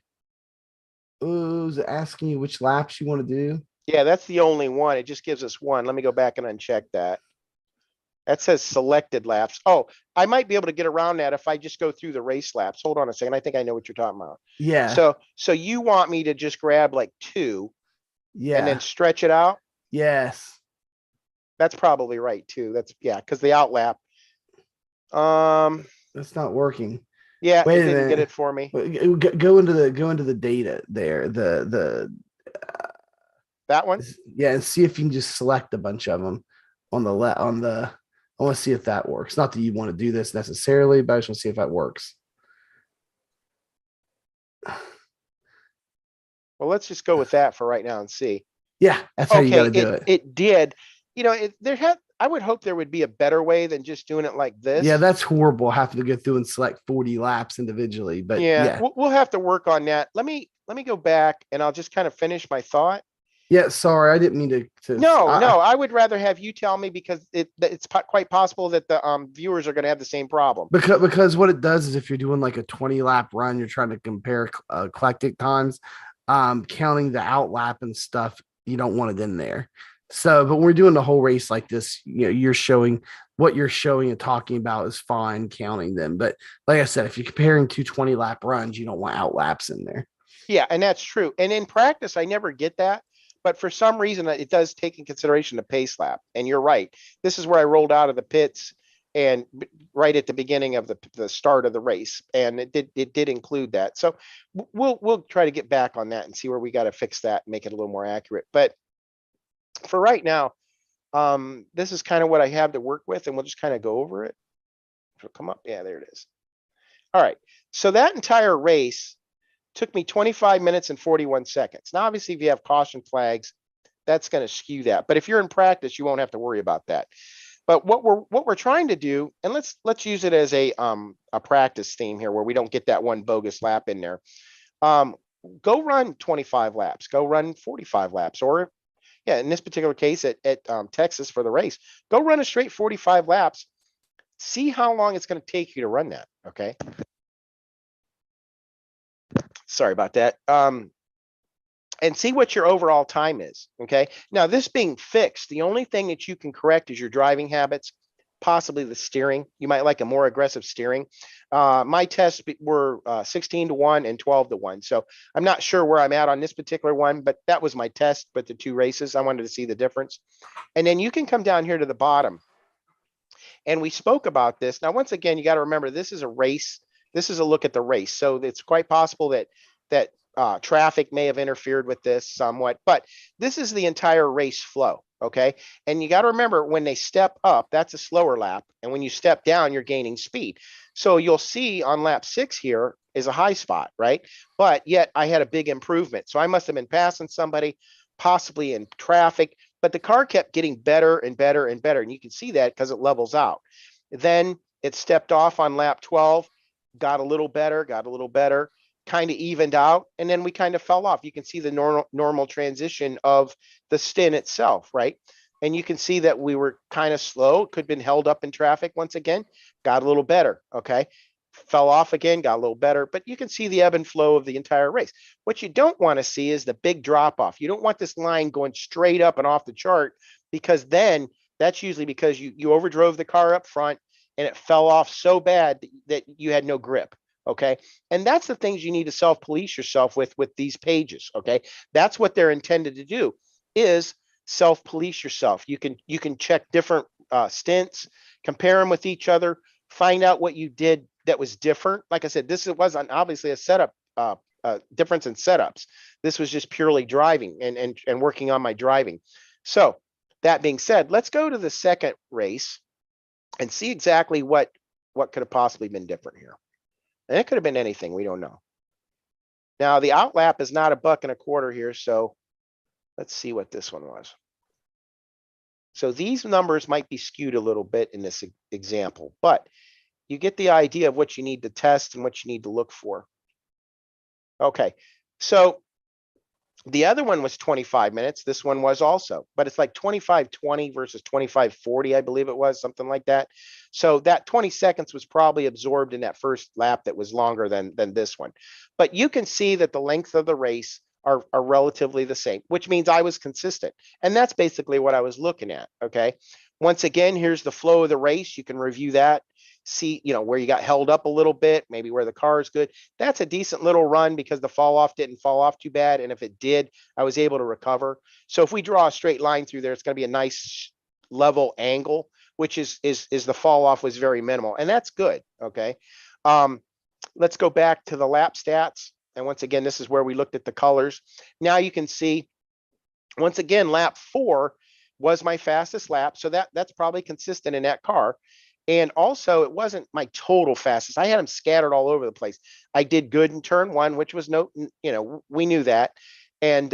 is it asking you which laps you want to do? Yeah, that's the only one. It just gives us one. Let me go back and uncheck that. That says selected laps. Oh, I might be able to get around that if I just go through the race laps. Hold on a second. I think I know what you're talking about. Yeah. So you want me to just grab like 2 and then Yeah. stretch it out? Yes. That's probably right too. Because the out lap. That's not working. Yeah, Wait it a didn't get minute. it for me. Go into the data there. That one? Yeah, and see if you can just select a bunch of them. on the I want to see if that works. Not that you want to do this necessarily, but I just want to see if that works. Well, let's just go with that for right now and see. Yeah, that's how you got to do it. It did. You know, I would hope there would be a better way than just doing it like this. Yeah, that's horrible. Having to go through and select 40 laps individually, but yeah. We'll have to work on that. Let me go back and I'll just kind of finish my thought. Yeah, sorry, I didn't mean to. No, I would rather have you tell me because it's quite possible that the viewers are going to have the same problem. Because what it does is if you're doing like a 20 lap run, you're trying to compare eclectic times, counting the out lap and stuff, you don't want it in there. So, but when we're doing the whole race like this, you know, you're showing what you're showing and talking about is fine counting them. But like I said, if you're comparing 20 lap runs, you don't want out laps in there. Yeah, and that's true. And in practice, I never get that. But for some reason, it does take in consideration the pace lap. And you're right. This is where I rolled out of the pits and right at the beginning of the start of the race. And it did include that. So we'll try to get back on that and see where we got to fix that and make it a little more accurate. But for right now, this is kind of what I have to work with, and we'll just kind of go over it. It'll come up. Yeah, there it is. All right. So that entire race took me 25 minutes and 41 seconds. Now, obviously, if you have caution flags, that's going to skew that. But if you're in practice, you won't have to worry about that. But what we're trying to do, and let's use it as a practice theme here, where we don't get that one bogus lap in there. Go run 25 laps. Go run 45 laps, or yeah, in this particular case at Texas for the race, go run a straight 45 laps. See how long it's going to take you to run that. Okay. Sorry about that. And see what your overall time is. Okay. Now, this being fixed, the only thing that you can correct is your driving habits, possibly the steering. You might like a more aggressive steering. My tests were 16-1 and 12-1. So I'm not sure where I'm at on this particular one, but that was my test with the two races. I wanted to see the difference. And then you can come down here to the bottom. And we spoke about this. Now, once again, you got to remember, this is a race. This is a look at the race. So it's quite possible that traffic may have interfered with this somewhat, but this is the entire race flow. Okay. And you got to remember, when they step up, that's a slower lap. And when you step down, you're gaining speed. So you'll see on lap 6 here is a high spot, right? But yet I had a big improvement. So I must have been passing somebody, possibly in traffic, but the car kept getting better and better and better. And you can see that because it levels out. Then it stepped off on lap 12. Got a little better, kind of evened out, and then we kind of fell off. You can see the normal transition of the stint itself, right? And you can see that we were kind of slow. Could have been held up in traffic once again, got a little better, okay? Fell off again, got a little better, but you can see the ebb and flow of the entire race. What you don't want to see is the big drop off. You don't want this line going straight up and off the chart, because then that's usually because you overdrove the car up front, and it fell off so bad that you had no grip. Okay. And that's the things you need to self-police yourself with these pages. Okay. That's what they're intended to do, is self-police yourself. You can check different stints, compare them with each other, find out what you did that was different. Like I said, this wasn't obviously a setup difference in setups. This was just purely driving and working on my driving. So that being said, let's go to the second race and see exactly what could have possibly been different here. And it could have been anything. We don't know. Now, the out lap is not $1.25 here. So let's see what this one was. So these numbers might be skewed a little bit in this example, but you get the idea of what you need to test and what you need to look for. Okay. So the other one was 25 minutes. This one was also, but it's like 25:20 versus 25:40, I believe it was, something like that. So that 20 seconds was probably absorbed in that first lap that was longer than this one. But you can see that the length of the race are relatively the same, which means I was consistent. And that's basically what I was looking at. Okay. Once again, here's the flow of the race. You can review that. See, where you got held up a little bit, maybe where the car is good. That's a decent little run because the fall off didn't fall off too bad. And if it did, I was able to recover. So if we draw a straight line through there, it's going to be a nice level angle, which is the fall off was very minimal. And that's good. Okay. Let's go back to the lap stats. And once again, this is where we looked at the colors. Now you can see, once again, lap 4, was my fastest lap. So that's probably consistent in that car. And also, it wasn't my total fastest. I had them scattered all over the place. I did good in turn 1, which was we knew that. And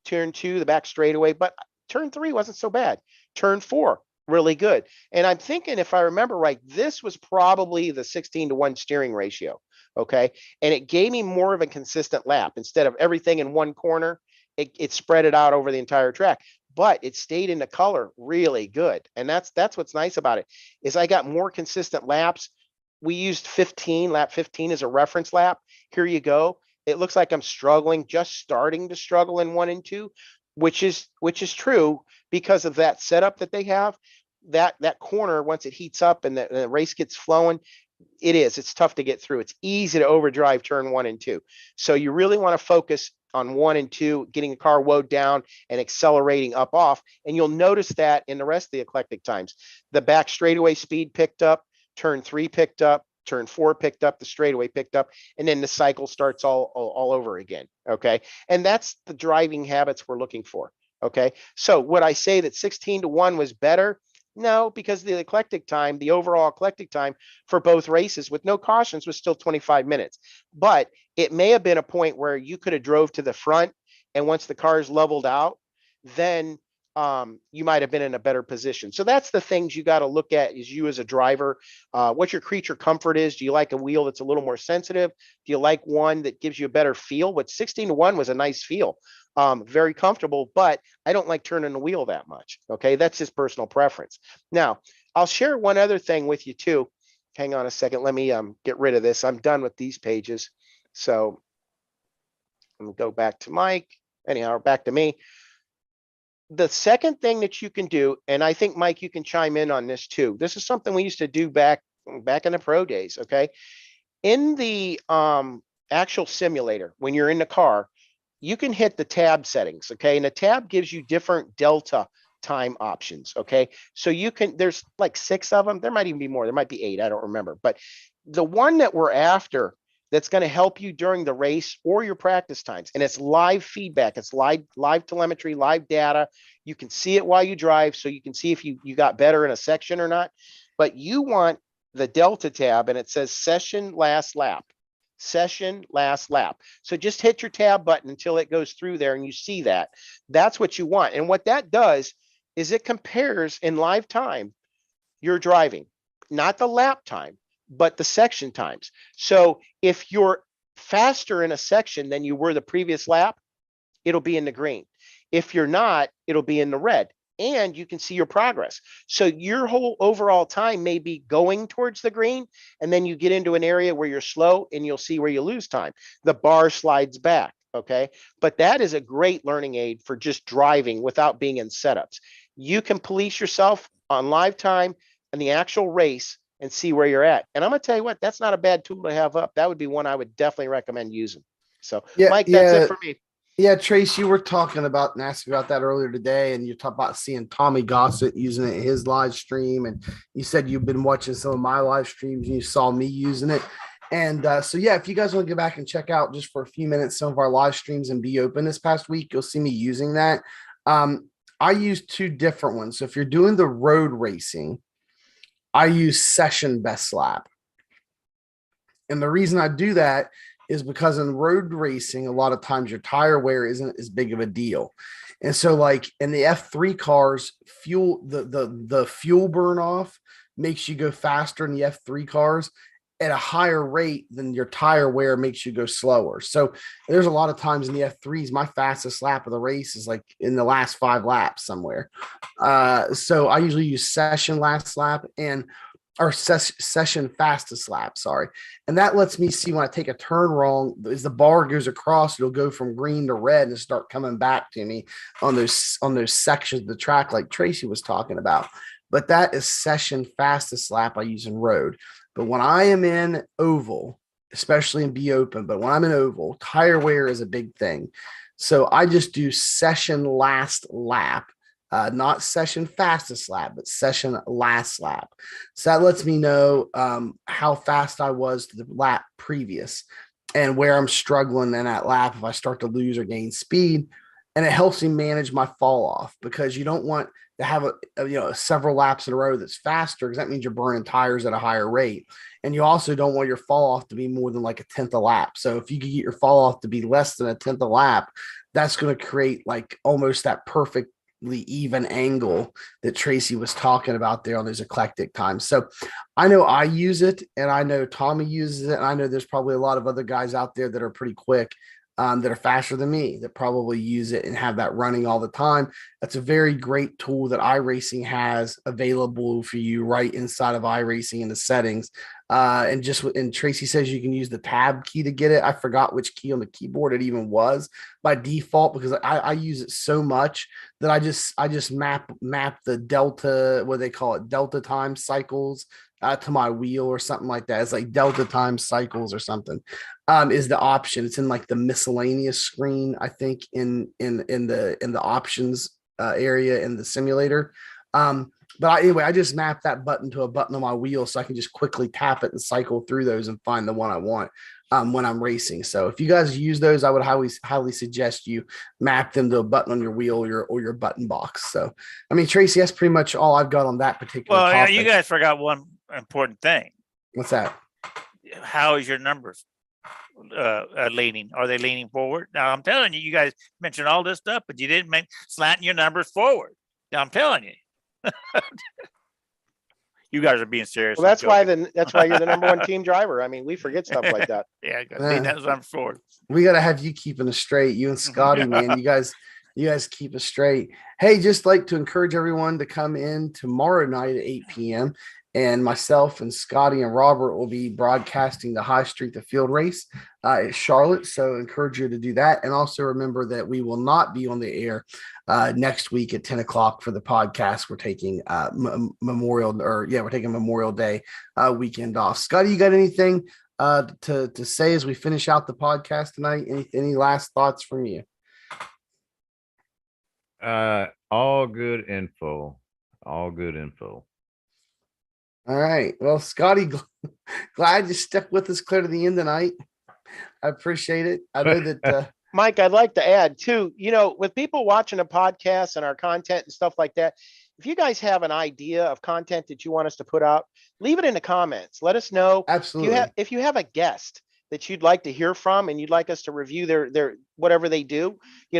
turn 2, the back straightaway, but turn 3 wasn't so bad. Turn 4, really good. And I'm thinking, if I remember right, this was probably the 16-to-1 steering ratio. Okay. And it gave me more of a consistent lap. Instead of everything in one corner, it spread it out over the entire track. But it stayed in the color really good. And that's what's nice about it, is I got more consistent laps. We used lap 15 as a reference lap. Here you go. It looks like I'm struggling, just starting to struggle in 1 and 2, which is true because of that setup that they have. That corner, once it heats up and the race gets flowing, it's tough to get through. It's easy to overdrive turn 1 and 2. So you really want to focus on 1 and 2, getting the car woed down and accelerating up off. And you'll notice that in the rest of the eclectic times. The back straightaway speed picked up, turn 3 picked up, turn 4 picked up, the straightaway picked up, and then the cycle starts all over again. Okay. And that's the driving habits we're looking for. Okay. So would I say that 16-to-1 was better? No, because the overall eclectic time for both races with no cautions was still 25 minutes. But it may have been a point where you could have drove to the front, and once the cars leveled out, then you might have been in a better position. So that's the things you got to look at as you as a driver, what your creature comfort is. Do you like a wheel that's a little more sensitive? Do you like one that gives you a better feel? What 16-to-1 was a nice feel. Very comfortable, but I don't like turning the wheel that much. Okay. That's just personal preference. Now I'll share one other thing with you too. Hang on a second. Let me get rid of this. I'm done with these pages. So let me go back to Mike. Anyhow, back to me. The second thing that you can do, and I think Mike, you can chime in on this too. This is something we used to do back in the pro days. Okay. In the actual simulator, when you're in the car, you can hit the tab settings. Okay. And the tab gives you different delta time options. Okay. So there's like 6 of them. There might even be more. There might be 8. I don't remember. But the one that we're after that's going to help you during the race or your practice times, and it's live feedback. It's live telemetry, live data. You can see it while you drive. So you can see if you got better in a section or not. But you want the delta tab, and it says session last lap. Session last lap. So just hit your tab button until it goes through there and you see that. That's what you want. And what that does is it compares in live time your driving, not the lap time, but the section times. So if you're faster in a section than you were the previous lap, it'll be in the green. If you're not, it'll be in the red. And you can see your progress. So your whole overall time may be going towards the green, and then you get into an area where you're slow and you'll see where you lose time. The bar slides back. Okay. But that is a great learning aid for just driving without being in setups. You can police yourself on live time and the actual race and see where you're at. And I'm going to tell you what, that's not a bad tool to have up. That would be one I would definitely recommend using. So Yeah, Mike, that's it for me. Yeah, Trace, you were talking about and asking about that earlier today, and you talked about seeing Tommy Gossett using it in his live stream, and you said you've been watching some of my live streams and you saw me using it. And so, yeah, if you guys want to go back and check out just for a few minutes some of our live streams and Be Open this past week, you'll see me using that. I use 2 different ones. So if you're doing the road racing, I use session best lap. And the reason I do that is because in road racing, a lot of times your tire wear isn't as big of a deal. And so like in the F3 cars, the fuel burn off makes you go faster in the F3 cars at a higher rate than your tire wear makes you go slower. So there's a lot of times in the F3s, my fastest lap of the race is like in the last 5 laps somewhere. So I usually use session last lap or session fastest lap, sorry. And that lets me see when I take a turn wrong, as the bar goes across, it'll go from green to red and start coming back to me on those sections of the track like Tracy was talking about. But that is session fastest lap I use in road. But when I am in oval, especially in Be Open, but when I'm in oval, tire wear is a big thing. So I just do session last lap. Not session fastest lap, but session last lap. So that lets me know how fast I was to the lap previous and where I'm struggling in that lap if I start to lose or gain speed. and it helps me manage my fall off, because you don't want to have several laps in a row that's faster, because that means you're burning tires at a higher rate. And you also don't want your fall off to be more than like a tenth a lap. So if you could get your fall off to be less than a tenth a lap, that's going to create like almost that perfectly even angle that Tracy was talking about there on those eclectic times. So I know I use it, and I know Tommy uses it, and I know there's probably a lot of other guys out there that are pretty quick, that are faster than me, that probably use it and have that running all the time. That's a very great tool that iRacing has available for you right inside of iRacing in the settings. And Tracy says you can use the tab key to get it. I forgot which key on the keyboard it even was by default, because I use it so much that I just map the delta, what they call it, delta time cycles, to my wheel or something like that. It's like delta time cycles or something, is the option. It's in like the miscellaneous screen, I think, in the options area in the simulator. Anyway, I just map that button to a button on my wheel, so I can just quickly tap it and cycle through those and find the one I want when I'm racing. So if you guys use those, I would highly suggest you map them to a button on your wheel or your button box. So, I mean, Tracy, that's pretty much all I've got on that particular topic. You guys forgot one important thing. What's that? How is your numbers leaning? Are they leaning forward? Now, I'm telling you, you guys mentioned all this stuff, but you didn't slanting your numbers forward. Now, I'm telling you. You guys are being serious. Well, that's why you're the number one team driver. I mean, we forget stuff like that. Yeah, that's what I'm for. We got to have you keeping us straight. You and Scotty, man, you guys keep us straight. Hey, just like to encourage everyone to come in tomorrow night at 8 p.m. And myself and Scotty and Robert will be broadcasting the High Street to Field race at Charlotte. So encourage you to do that. And also remember that we will not be on the air next week at 10 o'clock for the podcast. We're taking Memorial Day weekend off. Scotty, you got anything to say as we finish out the podcast tonight? Any last thoughts from you? All good info. All good info. All right. Well, Scotty, glad you stuck with us clear to the end tonight. I appreciate it. I know that Mike, I'd like to add too, with people watching a podcast and our content and stuff like that, if you guys have an idea of content that you want us to put out, leave it in the comments. Let us know. Absolutely. If you have a guest that you'd like to hear from and you'd like us to review their whatever they do,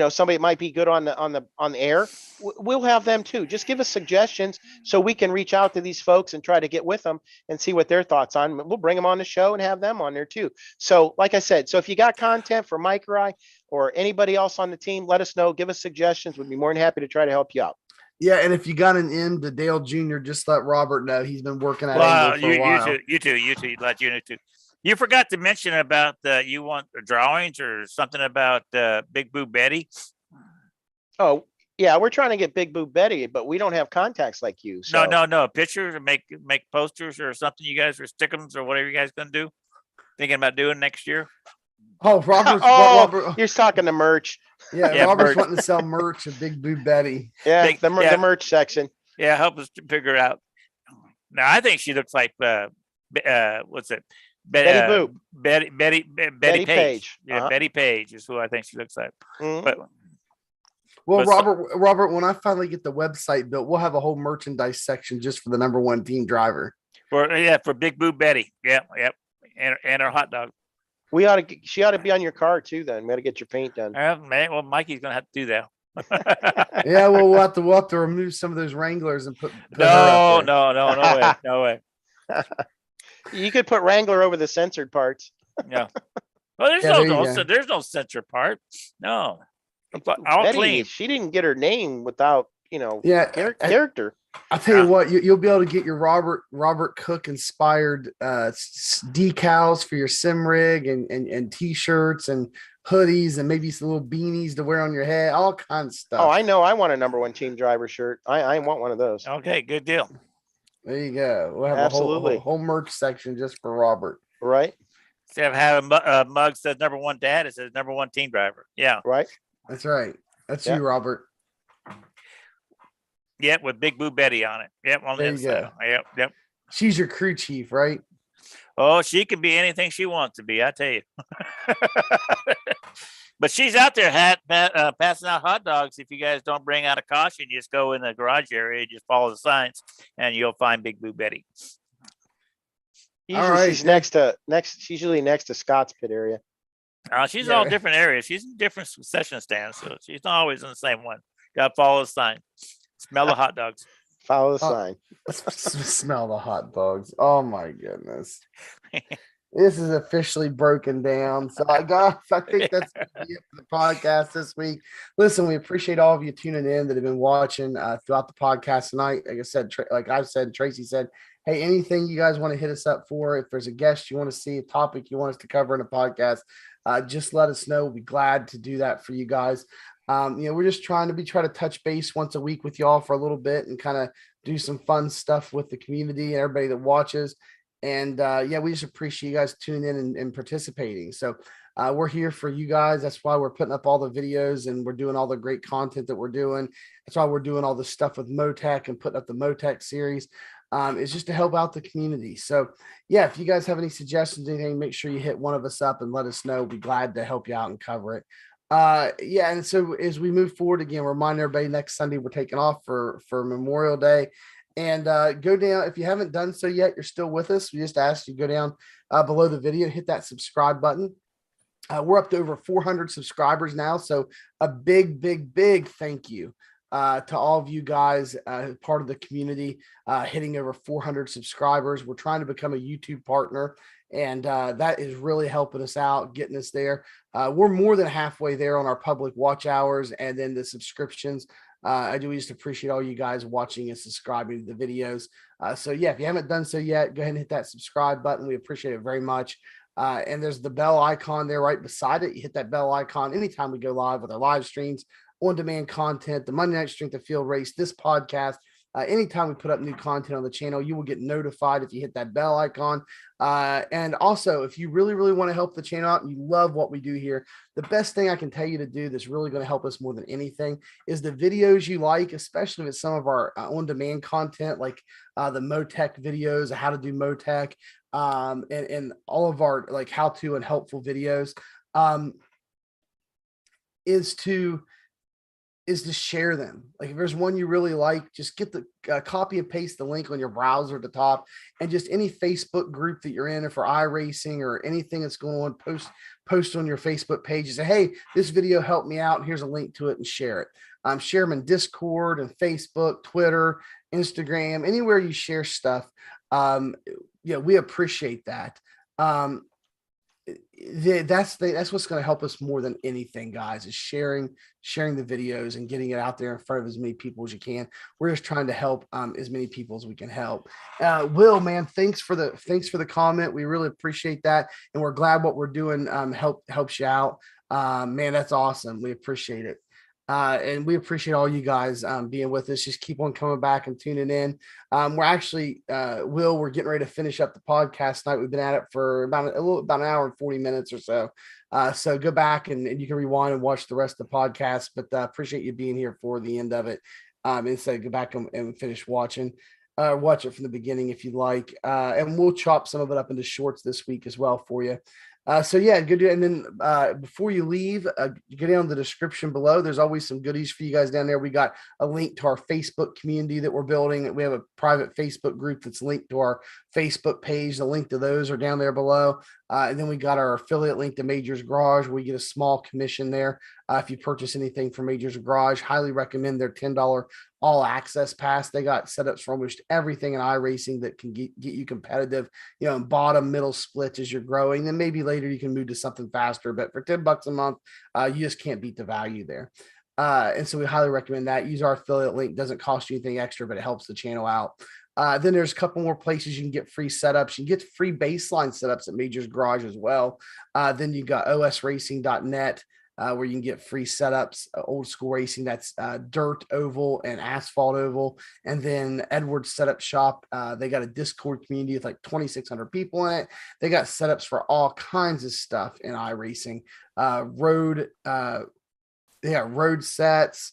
somebody might be good on the air, we'll have them too. Just give us suggestions so we can reach out to these folks and try to get with them and see what their thoughts on. We'll bring them on the show and have them on there too. So like I said, if you got content for Mike or I or anybody else on the team, let us know, give us suggestions. We'd be more than happy to try to help you out. Yeah, and if you got an end to Dale Jr., just let Robert know. He's been working at angle for a while. You too. Let you know too. You forgot to mention about you want drawings or something about Big Boo Betty. Oh yeah, we're trying to get Big Boo Betty, but we don't have contacts like you. So. No. Pictures or make posters or something. You guys or stickums or whatever you guys gonna do. Thinking about doing next year. Oh, Robert, you're talking the merch. Yeah, Robert's merch. Wanting to sell merch of Big Boo Betty. Yeah, the merch section. Yeah, help us to figure it out. Now I think she looks like what's it? Betty Boop. Betty Page. Yeah, Uh-huh. Betty Page is who I think she looks like. Mm-hmm. But Robert, when I finally get the website built, we'll have a whole merchandise section just for the number one team driver. For Big Boo Betty. Yep. And her hot dog. She ought to be on your car too. Then we got to get your paint done. Well, Mikey's gonna have to do that. Yeah, well, we'll have to remove some of those Wranglers and put no way. You could put Wrangler over the censored parts. Yeah. Well, there's no censored part. No. All Betty, clean. she didn't get her name without character. I'll tell you what, you'll be able to get your Robert Cook inspired decals for your sim rig and t-shirts and hoodies and maybe some little beanies to wear on your head, all kinds of stuff. Oh, I know. I want a number one team driver shirt. I want one of those. Okay, good deal. There you go. We'll have Absolutely. a whole merch section just for Robert. Right. Instead of having a mug says number one dad, it says number one team driver. Yeah. Right. That's right. That's you, Robert. Yep, with Big Boo Betty on it. Yep, on the inside. There you go. Yep. She's your crew chief, right? Oh, she can be anything she wants to be, I tell you. But she's out there passing out hot dogs. If you guys don't bring out a caution, you just go in the garage area, just follow the signs, and you'll find Big Boo Betty. Usually she's she's usually next to Scott's pit area. She's all different areas. She's in different session stands, so she's not always in the same one. Got to follow the sign. Smell the hot dogs. Follow the sign. Smell the hot dogs. Oh my goodness. This is officially broken down. So I think that's it for the podcast this week. Listen, we appreciate all of you tuning in that have been watching throughout the podcast tonight. Like I said, Tracy said, hey, anything you guys want to hit us up for, if there's a guest you want to see, a topic you want us to cover in a podcast, just let us know. We'll be glad to do that for you guys. We're just trying to touch base once a week with y'all for a little bit and kind of do some fun stuff with the community and everybody that watches. And we just appreciate you guys tuning in and participating. So we're here for you guys. That's why we're putting up all the videos and we're doing all the great content that we're doing. That's why we're doing all the stuff with Motec and putting up the Motec series. It's just to help out the community. So yeah, if you guys have any suggestions, anything, make sure you hit one of us up and let us know. We'll be glad to help you out and cover it. And so as we move forward again, remind everybody next Sunday we're taking off for Memorial Day. And go down, if you haven't done so yet, you're still with us. We just asked you to go down below the video, hit that subscribe button. We're up to over 400 subscribers now. So a big thank you to all of you guys, part of the community, hitting over 400 subscribers. We're trying to become a YouTube partner, and that is really helping us out, getting us there. We're more than halfway there on our public watch hours and then the subscriptions. I do just appreciate all you guys watching and subscribing to the videos. So yeah, if you haven't done so yet, go ahead and hit that subscribe button. We appreciate it very much. And there's the bell icon there right beside it. You hit that bell icon anytime we go live with our live streams, on-demand content, the Monday Night Strength of Field race, this podcast. Anytime we put up new content on the channel, you will get notified if you hit that bell icon. And also, if you really want to help the channel out and you love what we do here, the best thing I can tell you to do that's really going to help us more than anything is the videos you like, especially with some of our on-demand content, like the Motec videos, how to do Motec, and all of our like how-to and helpful videos, is to share them. Like if there's one you really like, just get the copy and paste the link on your browser at the top, and just any Facebook group that you're in, or for iRacing or anything that's going on, post on your Facebook page and say, hey, this video helped me out, and here's a link to it, and share it. Share them in Discord and Facebook, Twitter, Instagram, anywhere you share stuff. We appreciate that. That's what's going to help us more than anything, guys, is sharing the videos and getting it out there in front of as many people as you can. We're just trying to help as many people as we can help. Will, man, thanks for the comment. We really appreciate that, and we're glad what we're doing helps you out. Man, that's awesome. We appreciate it. And we appreciate all you guys being with us. Just keep on coming back and tuning in. We're actually, we're getting ready to finish up the podcast tonight. We've been at it for about an hour and 40 minutes or so. So go back and you can rewind and watch the rest of the podcast. But appreciate you being here for the end of it. And so go back and finish watching. Watch it from the beginning if you'd like. And we'll chop some of it up into shorts this week as well for you. So yeah, good. And then before you leave, get down the description below. There's always some goodies for you guys down there. We got a link to our Facebook community that we're building. We have a private Facebook group that's linked to our Facebook page. The link to those are down there below. And then we got our affiliate link to Majors Garage, where we get a small commission there. If you purchase anything from Majors Garage, highly recommend their $10 all access pass. They got setups for almost everything in iRacing that can get you competitive, in bottom, middle splits as you're growing. Then maybe later you can move to something faster, but for $10 a month, you just can't beat the value there. And so we highly recommend that. Use our affiliate link. Doesn't cost you anything extra, but it helps the channel out. Then there's a couple more places you can get free setups. You can get free baseline setups at Majors Garage as well. Then you got osracing.net. Where you can get free setups, old school racing, that's dirt oval and asphalt oval. And then Edwards Setup Shop, they got a Discord community with like 2,600 people in it. They got setups for all kinds of stuff in iRacing, road sets,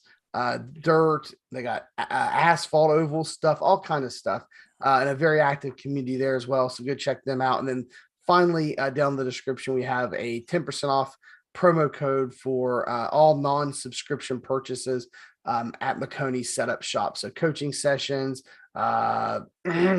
dirt. They got asphalt oval stuff, all kind of stuff. and a very active community there as well. So go check them out. And then finally, down in the description, we have a 10% off promo code for all non-subscription purchases at Maconi Setup Shop. So coaching sessions,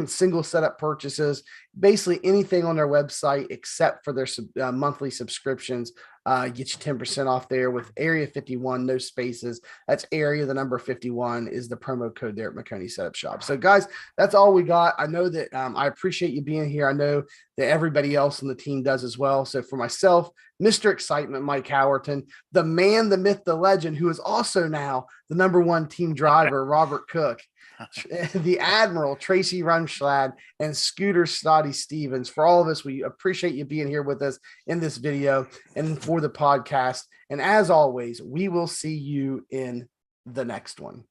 single setup purchases, basically anything on their website except for their monthly subscriptions. Get you 10% off there with Area 51, no spaces. That's Area, the number 51 is the promo code there at Maconi Setup Shop. So guys, that's all we got. I know that I appreciate you being here. I know that everybody else on the team does as well. So for myself, Mr. Excitement, Mike Howerton, the man, the myth, the legend, who is also now the number one team driver, Robert Cook, the Admiral, Tracy Rumschlag, and Scooter Snotty Stevens. For all of us, we appreciate you being here with us in this video and for the podcast. And as always, we will see you in the next one.